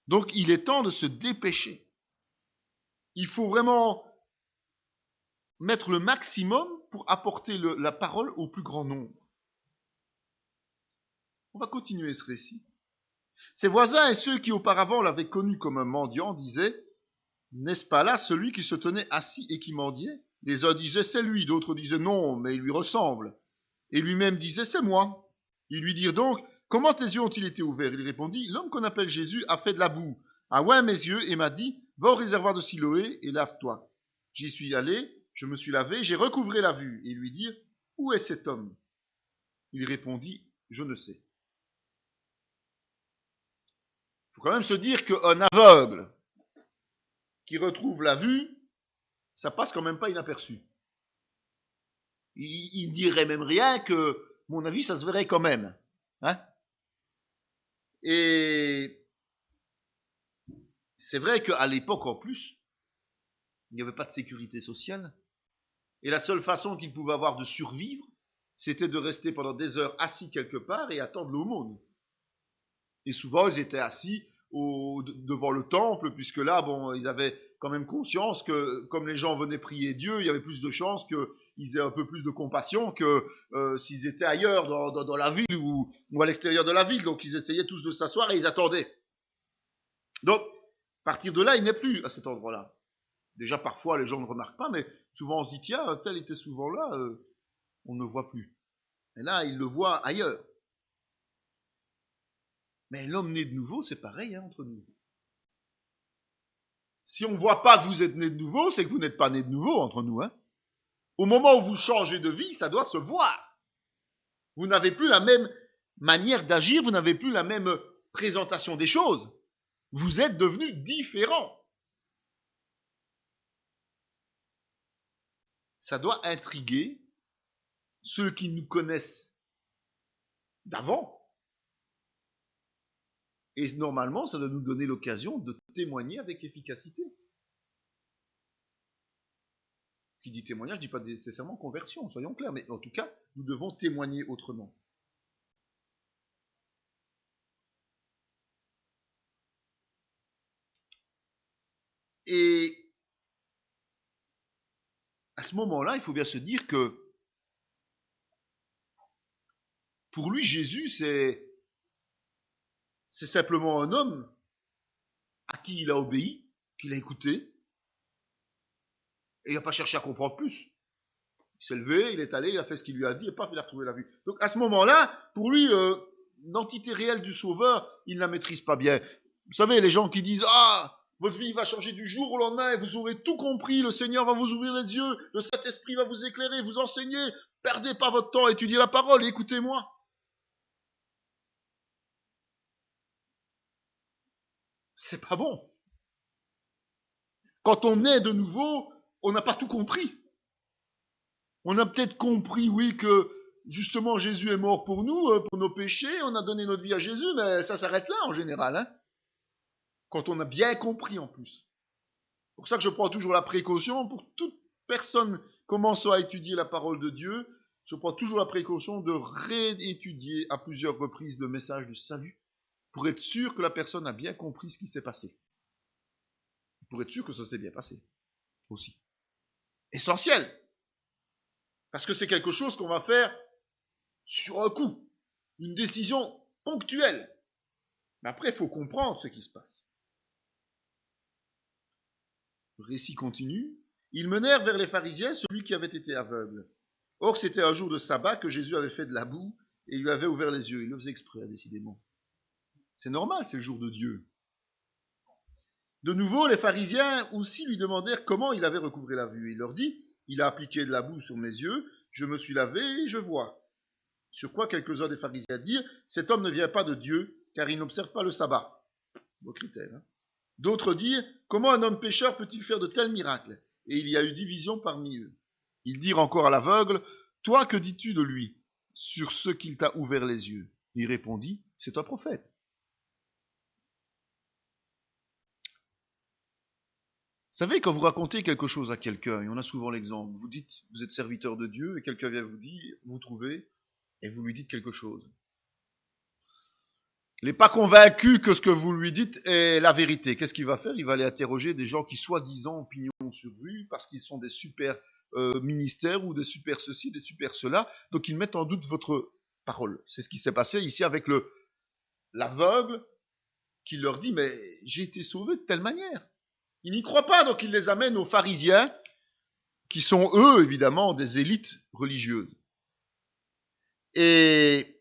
Donc il est temps de se dépêcher. Il faut vraiment mettre le maximum pour apporter la parole au plus grand nombre. On va continuer ce récit. Ses voisins et ceux qui auparavant l'avaient connu comme un mendiant disaient, n'est-ce pas là celui qui se tenait assis et qui mendiait? Les uns disaient c'est lui, d'autres disaient non, mais il lui ressemble. Et lui-même disait c'est moi. Ils lui dirent donc, comment tes yeux ont-ils été ouverts? Il répondit, l'homme qu'on appelle Jésus a fait de la boue, a oint mes yeux et m'a dit, va au réservoir de Siloé et lave-toi. J'y suis allé, je me suis lavé, j'ai recouvré la vue. Et lui dirent, où est cet homme? Il répondit, je ne sais. Il faut quand même se dire qu'un aveugle qui retrouve la vue, ça passe quand même pas inaperçu. Il ne dirait même rien que, à mon avis, ça se verrait quand même. Hein? Et c'est vrai qu'à l'époque en plus, il n'y avait pas de sécurité sociale. Et la seule façon qu'ils pouvaient avoir de survivre, c'était de rester pendant des heures assis quelque part et attendre l'aumône. Et souvent, ils étaient assis devant le temple, puisque là, bon, ils avaient quand même conscience que, comme les gens venaient prier Dieu, il y avait plus de chances qu'ils aient un peu plus de compassion que s'ils étaient ailleurs dans la ville ou à l'extérieur de la ville. Donc, ils essayaient tous de s'asseoir et ils attendaient. Donc, à partir de là, il n'est plus à cet endroit-là. Déjà, parfois, les gens ne remarquent pas, mais souvent, on se dit, tiens, un tel était souvent là, on ne le voit plus. Et là, ils le voient ailleurs. Mais l'homme né de nouveau, c'est pareil entre nous. Si on ne voit pas que vous êtes né de nouveau, c'est que vous n'êtes pas né de nouveau entre nous. Au moment où vous changez de vie, ça doit se voir. Vous n'avez plus la même manière d'agir, vous n'avez plus la même présentation des choses. Vous êtes devenus différents. Ça doit intriguer ceux qui nous connaissent d'avant. Et normalement, ça doit nous donner l'occasion de témoigner avec efficacité. Qui dit témoignage, ne dit pas nécessairement conversion, soyons clairs, mais en tout cas, nous devons témoigner autrement. Et à ce moment-là, il faut bien se dire que pour lui, Jésus, c'est simplement un homme à qui il a obéi, qu'il a écouté, et il n'a pas cherché à comprendre plus. Il s'est levé, il est allé, il a fait ce qu'il lui a dit, et paf, il a retrouvé la vue. Donc à ce moment-là, pour lui, l'entité réelle du Sauveur, il ne la maîtrise pas bien. Vous savez, les gens qui disent « Ah, votre vie va changer du jour au lendemain, et vous aurez tout compris, le Seigneur va vous ouvrir les yeux, le Saint-Esprit va vous éclairer, vous enseigner, perdez pas votre temps, étudiez la parole, écoutez-moi. » C'est pas bon. Quand on est de nouveau, on n'a pas tout compris. On a peut-être compris, oui, que justement Jésus est mort pour nous, pour nos péchés, on a donné notre vie à Jésus, mais ça s'arrête là en général. Quand on a bien compris en plus. C'est pour ça que je prends toujours la précaution, pour toute personne commençant à étudier la parole de Dieu, je prends toujours la précaution de réétudier à plusieurs reprises le message du salut, pour être sûr que la personne a bien compris ce qui s'est passé. Pour être sûr que ça s'est bien passé, aussi. Essentiel. Parce que c'est quelque chose qu'on va faire sur un coup. Une décision ponctuelle. Mais après, il faut comprendre ce qui se passe. Le récit continue. Ils menèrent vers les pharisiens celui qui avait été aveugle. Or, c'était un jour de sabbat que Jésus avait fait de la boue et il lui avait ouvert les yeux. Il le faisait exprès, décidément. C'est normal, c'est le jour de Dieu. De nouveau, les pharisiens aussi lui demandèrent comment il avait recouvré la vue. Il leur dit, Il a appliqué de la boue sur mes yeux, je me suis lavé et je vois. Sur quoi quelques-uns des pharisiens dirent, cet homme ne vient pas de Dieu, car il n'observe pas le sabbat. Beau critère, hein. D'autres dirent, comment un homme pécheur peut-il faire de tels miracles? Et il y a eu division parmi eux. Ils dirent encore à l'aveugle, toi, que dis-tu de lui, sur ce qu'il t'a ouvert les yeux? Il répondit, c'est un prophète. Vous savez, quand vous racontez quelque chose à quelqu'un, et on a souvent l'exemple, vous dites, vous êtes serviteur de Dieu, et quelqu'un vient vous dire, vous trouvez, et vous lui dites quelque chose. Il n'est pas convaincu que ce que vous lui dites est la vérité. Qu'est-ce qu'il va faire? Il va aller interroger des gens qui, soi-disant, opinion sur rue, parce qu'ils sont des super ministères ou des super ceci, des super cela. Donc ils mettent en doute votre parole. C'est ce qui s'est passé ici avec l'aveugle qui leur dit, mais j'ai été sauvé de telle manière. Ils n'y croient pas, donc ils les amènent aux pharisiens, qui sont eux, évidemment, des élites religieuses. Et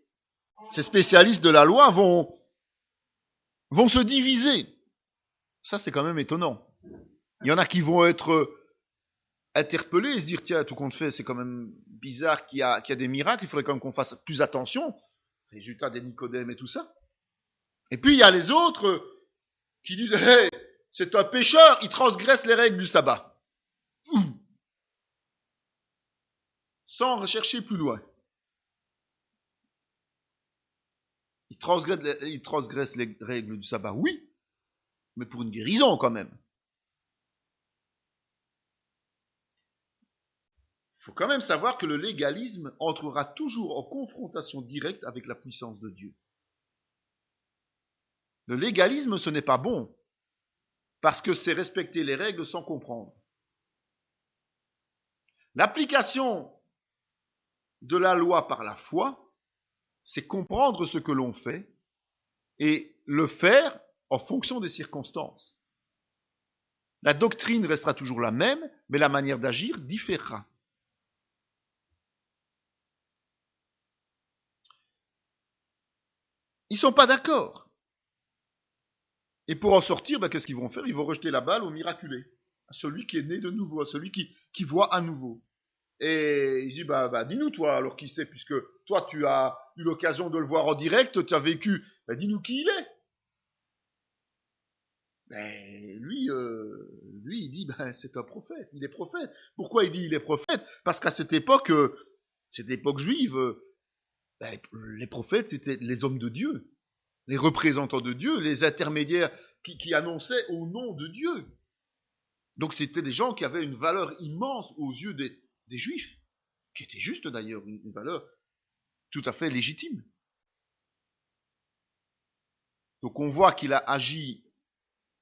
ces spécialistes de la loi vont se diviser. Ça, c'est quand même étonnant. Il y en a qui vont être interpellés et se dire, tiens, tout compte fait, c'est quand même bizarre qu'il y a des miracles, il faudrait quand même qu'on fasse plus attention. Résultat des Nicodèmes et tout ça. Et puis, il y a les autres qui disent, hey, c'est un pécheur, il transgresse les règles du sabbat. Sans rechercher plus loin. Il transgresse les règles du sabbat, oui, mais pour une guérison quand même. Il faut quand même savoir que le légalisme entrera toujours en confrontation directe avec la puissance de Dieu. Le légalisme, ce n'est pas bon, parce que c'est respecter les règles sans comprendre. L'application de la loi par la foi, c'est comprendre ce que l'on fait et le faire en fonction des circonstances. La doctrine restera toujours la même, mais la manière d'agir différera. Ils ne sont pas d'accord. Et pour en sortir, qu'est-ce qu'ils vont faire? Ils vont rejeter la balle au miraculé, à celui qui est né de nouveau, à celui qui voit à nouveau. Et il dit, dis-nous toi, alors qui c'est, puisque toi tu as eu l'occasion de le voir en direct, tu as vécu, dis-nous qui il est. Lui, il dit, c'est un prophète, il est prophète. Pourquoi il dit il est prophète? Parce qu'à cette époque juive, les prophètes, c'était les hommes de Dieu, les représentants de Dieu, les intermédiaires qui annonçaient au nom de Dieu. Donc c'était des gens qui avaient une valeur immense aux yeux des Juifs, qui était juste d'ailleurs une valeur tout à fait légitime. Donc on voit qu'il a agi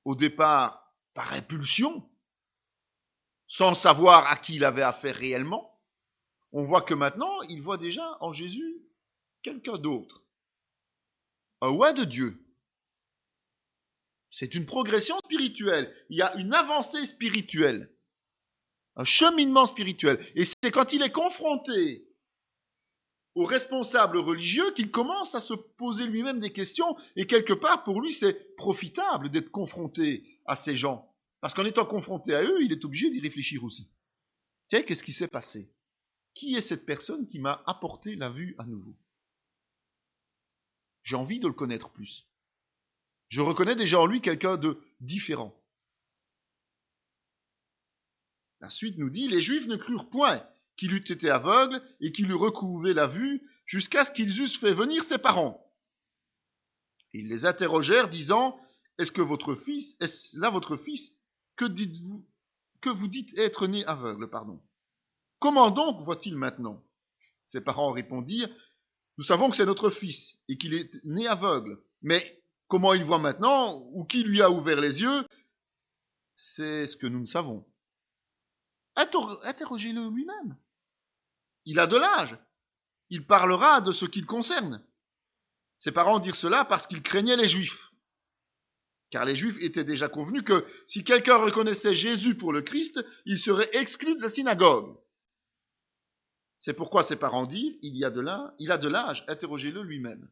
au départ par impulsion, sans savoir à qui il avait affaire réellement. On voit que maintenant, il voit déjà en Jésus quelqu'un d'autre, un roi de Dieu. C'est une progression spirituelle, il y a une avancée spirituelle, un cheminement spirituel. Et c'est quand il est confronté aux responsables religieux qu'il commence à se poser lui-même des questions, et quelque part pour lui c'est profitable d'être confronté à ces gens, parce qu'en étant confronté à eux, il est obligé d'y réfléchir aussi. Tiens, qu'est-ce qui s'est passé? Qui est cette personne qui m'a apporté la vue à nouveau? J'ai envie de le connaître plus. Je reconnais déjà en lui quelqu'un de différent. La suite nous dit, les Juifs ne crurent point qu'il eût été aveugle et qu'il eût recouvré la vue jusqu'à ce qu'ils eussent fait venir ses parents. Ils les interrogèrent, disant, est-ce là votre fils? Que vous dites être né aveugle, Comment donc voit-il maintenant? Ses parents répondirent, nous savons que c'est notre fils et qu'il est né aveugle. Mais comment il voit maintenant ou qui lui a ouvert les yeux, c'est ce que nous ne savons. Interrogez-le lui-même. Il a de l'âge. Il parlera de ce qui le concerne. Ses parents dirent cela parce qu'ils craignaient les Juifs. Car les Juifs étaient déjà convenus que si quelqu'un reconnaissait Jésus pour le Christ, il serait exclu de la synagogue. C'est pourquoi ses parents disent, il a de l'âge, interrogez-le lui-même.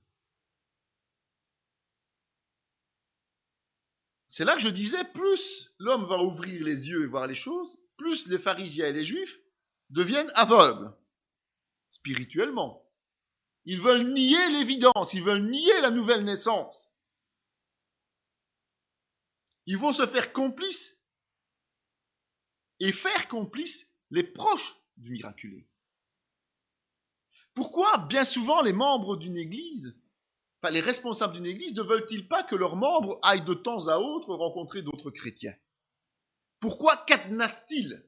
C'est là que je disais, plus l'homme va ouvrir les yeux et voir les choses, plus les pharisiens et les Juifs deviennent aveugles, spirituellement. Ils veulent nier l'évidence, ils veulent nier la nouvelle naissance. Ils vont se faire complices et faire complices les proches du miraculé. Pourquoi bien souvent les membres d'une église, les responsables d'une église, ne veulent-ils pas que leurs membres aillent de temps à autre rencontrer d'autres chrétiens? Pourquoi cadenassent-ils?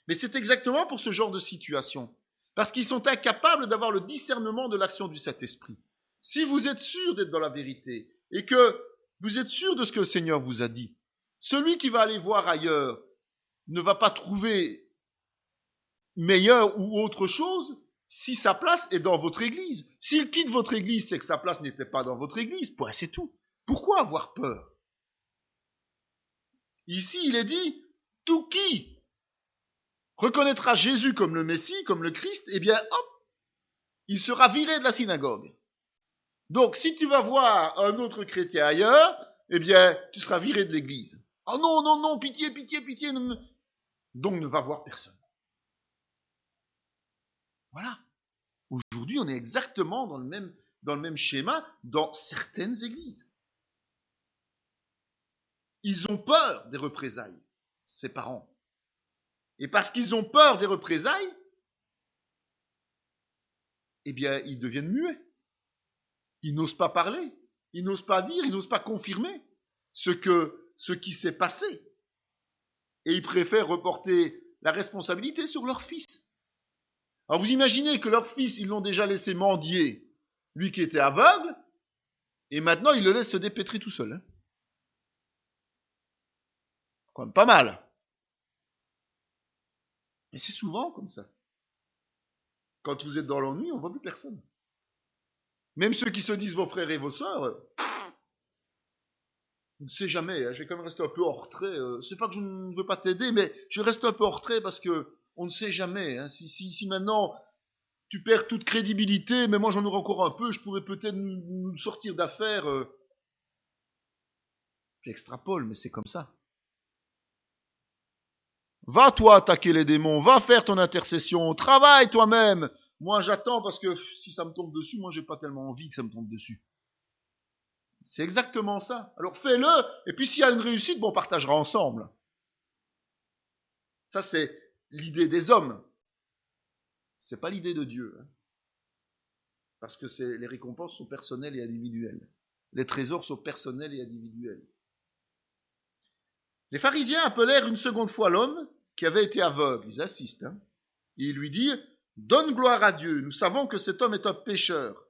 Mais c'est exactement pour ce genre de situation. Parce qu'ils sont incapables d'avoir le discernement de l'action du Saint-Esprit. Si vous êtes sûr d'être dans la vérité et que vous êtes sûr de ce que le Seigneur vous a dit, celui qui va aller voir ailleurs ne va pas trouver meilleur ou autre chose si sa place est dans votre église. S'il quitte votre église, c'est que sa place n'était pas dans votre église. Point, c'est tout. Pourquoi avoir peur? Ici, il est dit, tout qui reconnaîtra Jésus comme le Messie, comme le Christ, eh bien, hop, il sera viré de la synagogue. Donc, si tu vas voir un autre chrétien ailleurs, eh bien, tu seras viré de l'église. Oh non, non, non, pitié, pitié, pitié. Donc, ne va voir personne. Voilà. Aujourd'hui, on est exactement dans le même schéma dans certaines églises. Ils ont peur des représailles, ces parents. Et parce qu'ils ont peur des représailles, eh bien, ils deviennent muets. Ils n'osent pas parler, ils n'osent pas dire, ils n'osent pas confirmer ce qui s'est passé. Et ils préfèrent reporter la responsabilité sur leur fils. Alors vous imaginez que leur fils, ils l'ont déjà laissé mendier, lui qui était aveugle, et maintenant ils le laissent se dépêtrer tout seul. Hein. Quand même pas mal. Mais c'est souvent comme ça. Quand vous êtes dans l'ennui, on ne voit plus personne. Même ceux qui se disent vos frères et vos sœurs, on ne sait jamais, hein, je vais quand même rester un peu hors retrait. C'est pas que je ne veux pas t'aider, mais je reste un peu hors retrait parce que on ne sait jamais. Hein, si maintenant tu perds toute crédibilité, mais moi j'en aurai encore un peu, je pourrais peut-être nous sortir d'affaires. J'extrapole, mais c'est comme ça. Va toi attaquer les démons, va faire ton intercession, travaille toi-même. Moi j'attends parce que si ça me tombe dessus, moi j'ai pas tellement envie que ça me tombe dessus. C'est exactement ça. Alors fais-le, et puis s'il y a une réussite, bon, on partagera ensemble. Ça c'est l'idée des hommes. C'est pas l'idée de Dieu. Hein. Parce que les récompenses sont personnelles et individuelles. Les trésors sont personnels et individuels. Les pharisiens appelèrent une seconde fois l'homme qui avait été aveugle. Ils assistent. Hein. Et ils lui dirent, donne gloire à Dieu, nous savons que cet homme est un pécheur.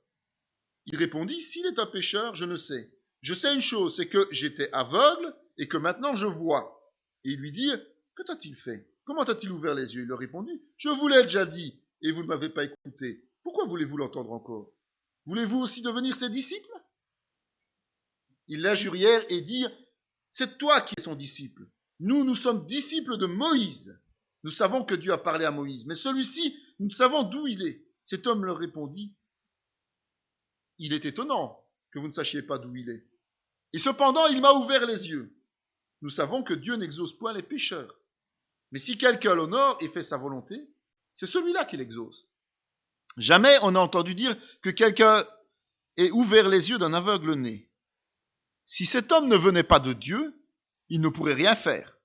Il répondit, s'il est un pécheur, je ne sais. Je sais une chose, c'est que j'étais aveugle et que maintenant je vois. Et ils lui dirent, que t'a-t-il fait? Comment t'a-t-il ouvert les yeux? Il leur répondit, je vous l'ai déjà dit et vous ne m'avez pas écouté. Pourquoi voulez-vous l'entendre encore? Voulez-vous aussi devenir ses disciples? Ils l'injurièrent et dirent, c'est toi qui es son disciple. Nous sommes disciples de Moïse. Nous savons que Dieu a parlé à Moïse, mais celui-ci, nous savons d'où il est. Cet homme leur répondit, il est étonnant que vous ne sachiez pas d'où il est. Et cependant, il m'a ouvert les yeux. Nous savons que Dieu n'exauce point les pécheurs. Mais si quelqu'un l'honore et fait sa volonté, c'est celui-là qui l'exauce. Jamais on n'a entendu dire que quelqu'un ait ouvert les yeux d'un aveugle né. Si cet homme ne venait pas de Dieu, il ne pourrait rien faire.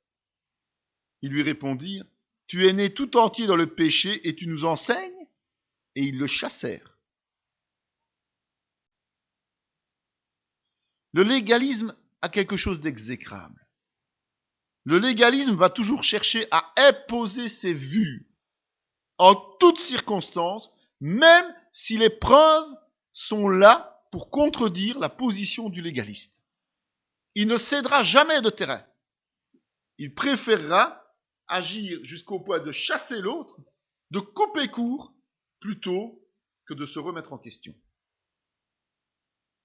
Ils lui répondirent, tu es né tout entier dans le péché et tu nous enseignes? Et ils le chassèrent. Le légalisme a quelque chose d'exécrable. Le légalisme va toujours chercher à imposer ses vues en toutes circonstances, même si les preuves sont là pour contredire la position du légaliste. Il ne cédera jamais de terrain. Il préférera agir jusqu'au point de chasser l'autre, de couper court, plutôt que de se remettre en question.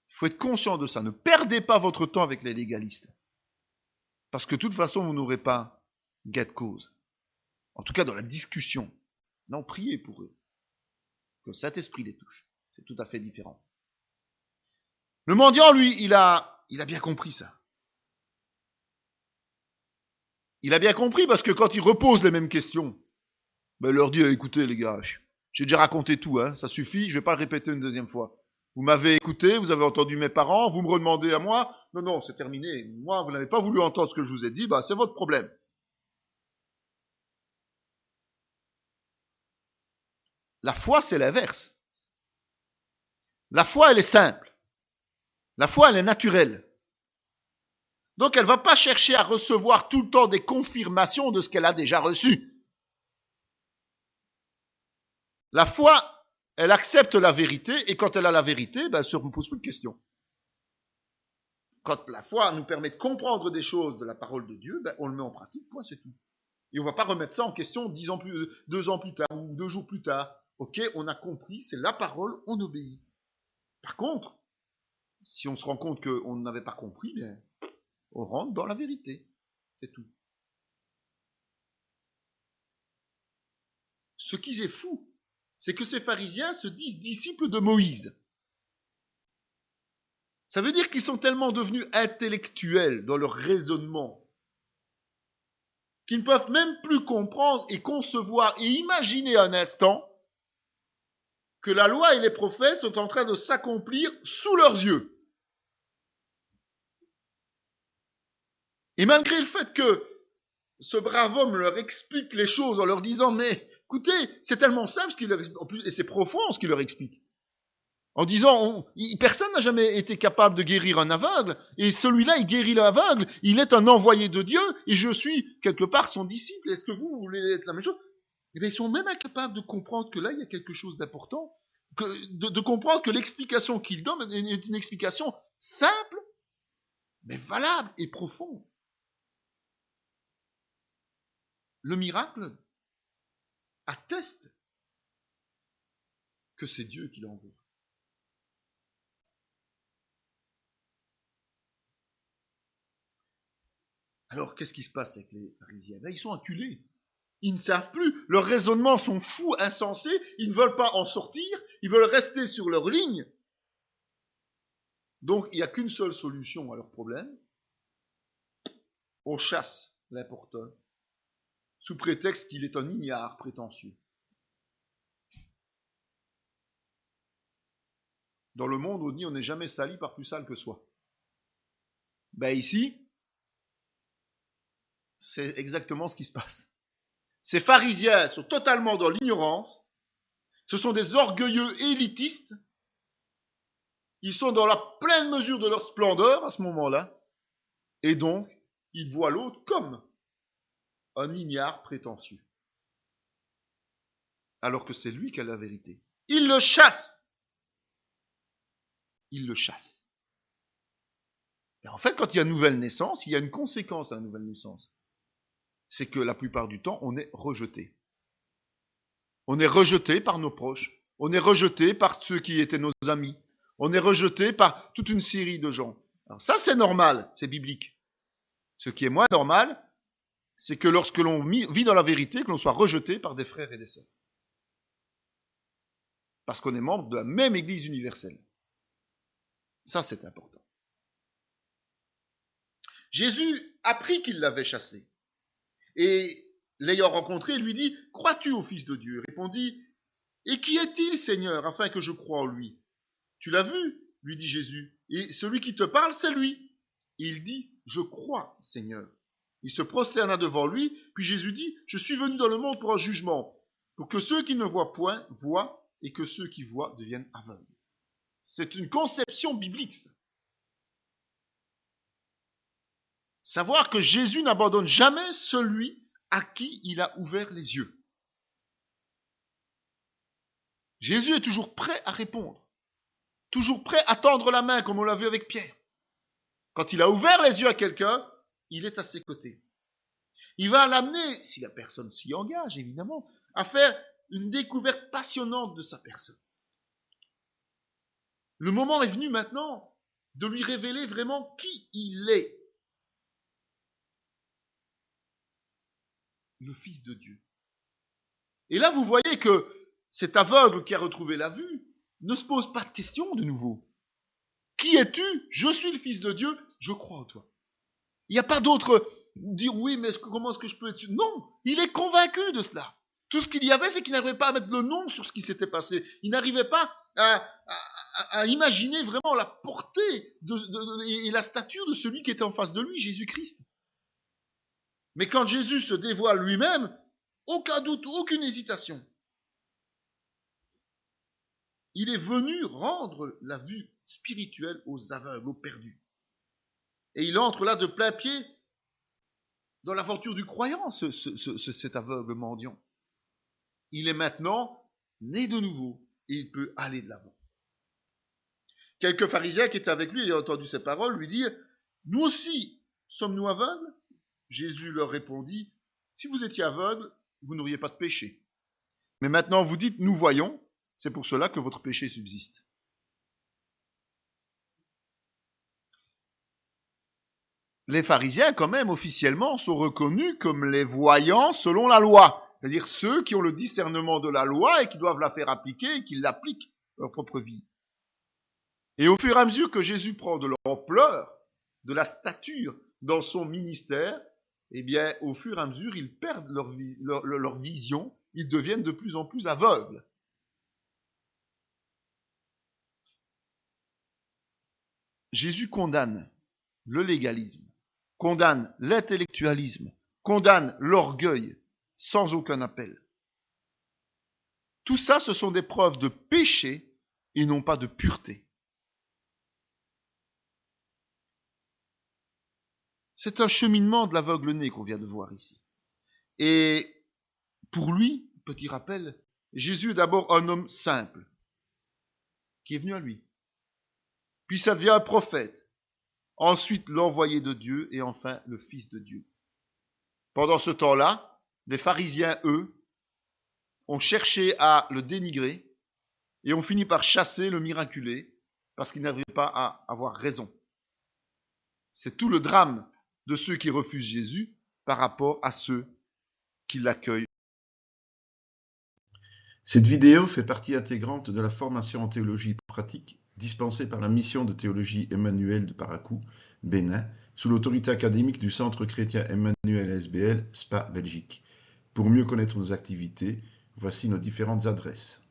Il faut être conscient de ça. Ne perdez pas votre temps avec les légalistes. Parce que de toute façon, vous n'aurez pas gain de cause. En tout cas, dans la discussion. Non, priez pour eux. Que le Saint-Esprit les touche. C'est tout à fait différent. Le mendiant, lui, il a bien compris ça. Il a bien compris parce que quand il repose les mêmes questions, Ben, il leur dit, écoutez les gars, j'ai déjà raconté tout, hein, ça suffit, je vais pas le répéter une deuxième fois. Vous m'avez écouté, vous avez entendu mes parents, vous me redemandez à moi, non, c'est terminé. Moi, vous n'avez pas voulu entendre ce que je vous ai dit, bah, c'est votre problème. La foi, c'est l'inverse. La foi, elle est simple. La foi, elle est naturelle. Donc, elle va pas chercher à recevoir tout le temps des confirmations de ce qu'elle a déjà reçu. La foi, elle accepte la vérité, et quand elle a la vérité, ben, elle se pose plus de questions. Quand la foi nous permet de comprendre des choses de la parole de Dieu, ben, on le met en pratique, quoi, c'est tout. Et on va pas remettre ça en question 2 ans plus tard, ou 2 jours plus tard. Ok, on a compris, c'est la parole, on obéit. Par contre, si on se rend compte qu'on n'avait pas compris, bien, on rentre dans la vérité. C'est tout. Ce qui est fou, c'est que ces pharisiens se disent disciples de Moïse. Ça veut dire qu'ils sont tellement devenus intellectuels dans leur raisonnement qu'ils ne peuvent même plus comprendre et concevoir et imaginer un instant que la loi et les prophètes sont en train de s'accomplir sous leurs yeux. Et malgré le fait que ce brave homme leur explique les choses en leur disant, mais écoutez, c'est tellement simple ce qu'il leur explique, en plus, et c'est profond ce qu'il leur explique. En disant, personne n'a jamais été capable de guérir un aveugle, et celui-là, il guérit l'aveugle, il est un envoyé de Dieu, et je suis quelque part son disciple. Est-ce que vous voulez être la même chose? Eh bien, ils sont même incapables de comprendre que là, il y a quelque chose d'important, de comprendre que l'explication qu'il donne est une explication simple, mais valable et profonde. Le miracle atteste que c'est Dieu qui l'envoie. Alors, qu'est-ce qui se passe avec les pharisiens? Ils sont acculés. Ils ne savent plus. Leurs raisonnements sont fous, insensés. Ils ne veulent pas en sortir. Ils veulent rester sur leur ligne. Donc, il n'y a qu'une seule solution à leur problème. On chasse l'importeur, sous prétexte qu'il est un ignare prétentieux. Dans le monde, on dit on n'est jamais sali par plus sale que soi. Ben ici, c'est exactement ce qui se passe. Ces pharisiens sont totalement dans l'ignorance. Ce sont des orgueilleux élitistes. Ils sont dans la pleine mesure de leur splendeur à ce moment-là. Et donc, ils voient l'autre comme un ignare prétentieux. Alors que c'est lui qui a la vérité. Ils le chassent. Ils le chassent. Et en fait, quand il y a une nouvelle naissance, il y a une conséquence à la nouvelle naissance. C'est que la plupart du temps, on est rejeté. On est rejeté par nos proches. On est rejeté par ceux qui étaient nos amis. On est rejeté par toute une série de gens. Alors ça, c'est normal, c'est biblique. Ce qui est moins normal, c'est que lorsque l'on vit dans la vérité, que l'on soit rejeté par des frères et des sœurs. Parce qu'on est membre de la même Église universelle. Ça, c'est important. Jésus apprit qu'il l'avait chassé. Et l'ayant rencontré, lui dit, « Crois-tu au Fils de Dieu ?» Il répondit, « Et qui est-il, Seigneur, afin que je croie en lui ?» « Tu l'as vu, lui dit Jésus, et celui qui te parle, c'est lui. » Et il dit, « Je crois, Seigneur. » Il se prosterna devant lui, puis Jésus dit, « Je suis venu dans le monde pour un jugement, pour que ceux qui ne voient point voient, et que ceux qui voient deviennent aveugles. » C'est une conception biblique, ça. Savoir que Jésus n'abandonne jamais celui à qui il a ouvert les yeux. Jésus est toujours prêt à répondre. Toujours prêt à tendre la main, comme on l'a vu avec Pierre. Quand il a ouvert les yeux à quelqu'un, il est à ses côtés. Il va l'amener, si la personne s'y engage, évidemment, à faire une découverte passionnante de sa personne. Le moment est venu maintenant de lui révéler vraiment qui il est. Le Fils de Dieu. Et là, vous voyez que cet aveugle qui a retrouvé la vue ne se pose pas de questions de nouveau. Qui es-tu? Je suis le Fils de Dieu, je crois en toi. Il n'y a pas d'autre dire oui, mais comment est-ce que je peux être... Non, il est convaincu de cela. Tout ce qu'il y avait, c'est qu'il n'arrivait pas à mettre le nom sur ce qui s'était passé. Il n'arrivait pas à imaginer vraiment la portée et la stature de celui qui était en face de lui, Jésus-Christ. Mais quand Jésus se dévoile lui-même, aucun doute, aucune hésitation. Il est venu rendre la vue spirituelle aux aveugles, aux perdus. Et il entre là de plein pied dans l'aventure du croyant, cet aveugle mendiant. Il est maintenant né de nouveau et il peut aller de l'avant. Quelques pharisiens qui étaient avec lui, ayant entendu ces paroles, lui dirent « Nous aussi sommes-nous aveugles ?» Jésus leur répondit « Si vous étiez aveugles, vous n'auriez pas de péché. Mais maintenant vous dites « Nous voyons », c'est pour cela que votre péché subsiste. » Les pharisiens, quand même, officiellement, sont reconnus comme les voyants selon la loi. C'est-à-dire ceux qui ont le discernement de la loi et qui doivent la faire appliquer et qui l'appliquent dans leur propre vie. Et au fur et à mesure que Jésus prend de l'ampleur, de la stature dans son ministère, eh bien, au fur et à mesure, ils perdent leur vision, ils deviennent de plus en plus aveugles. Jésus condamne le légalisme, condamne l'intellectualisme, condamne l'orgueil, sans aucun appel. Tout ça, ce sont des preuves de péché et non pas de pureté. C'est un cheminement de l'aveugle-né qu'on vient de voir ici. Et pour lui, petit rappel, Jésus est d'abord un homme simple, qui est venu à lui. Puis ça devient un prophète. Ensuite, l'envoyé de Dieu et enfin le Fils de Dieu. Pendant ce temps-là, les pharisiens, eux, ont cherché à le dénigrer et ont fini par chasser le miraculé parce qu'ils n'arrivaient pas à avoir raison. C'est tout le drame de ceux qui refusent Jésus par rapport à ceux qui l'accueillent. Cette vidéo fait partie intégrante de la formation en théologie pratique dispensée par la mission de théologie Emmanuel de Parakou, Bénin, sous l'autorité académique du Centre chrétien Emmanuel SBL, Spa, Belgique. Pour mieux connaître nos activités, voici nos différentes adresses.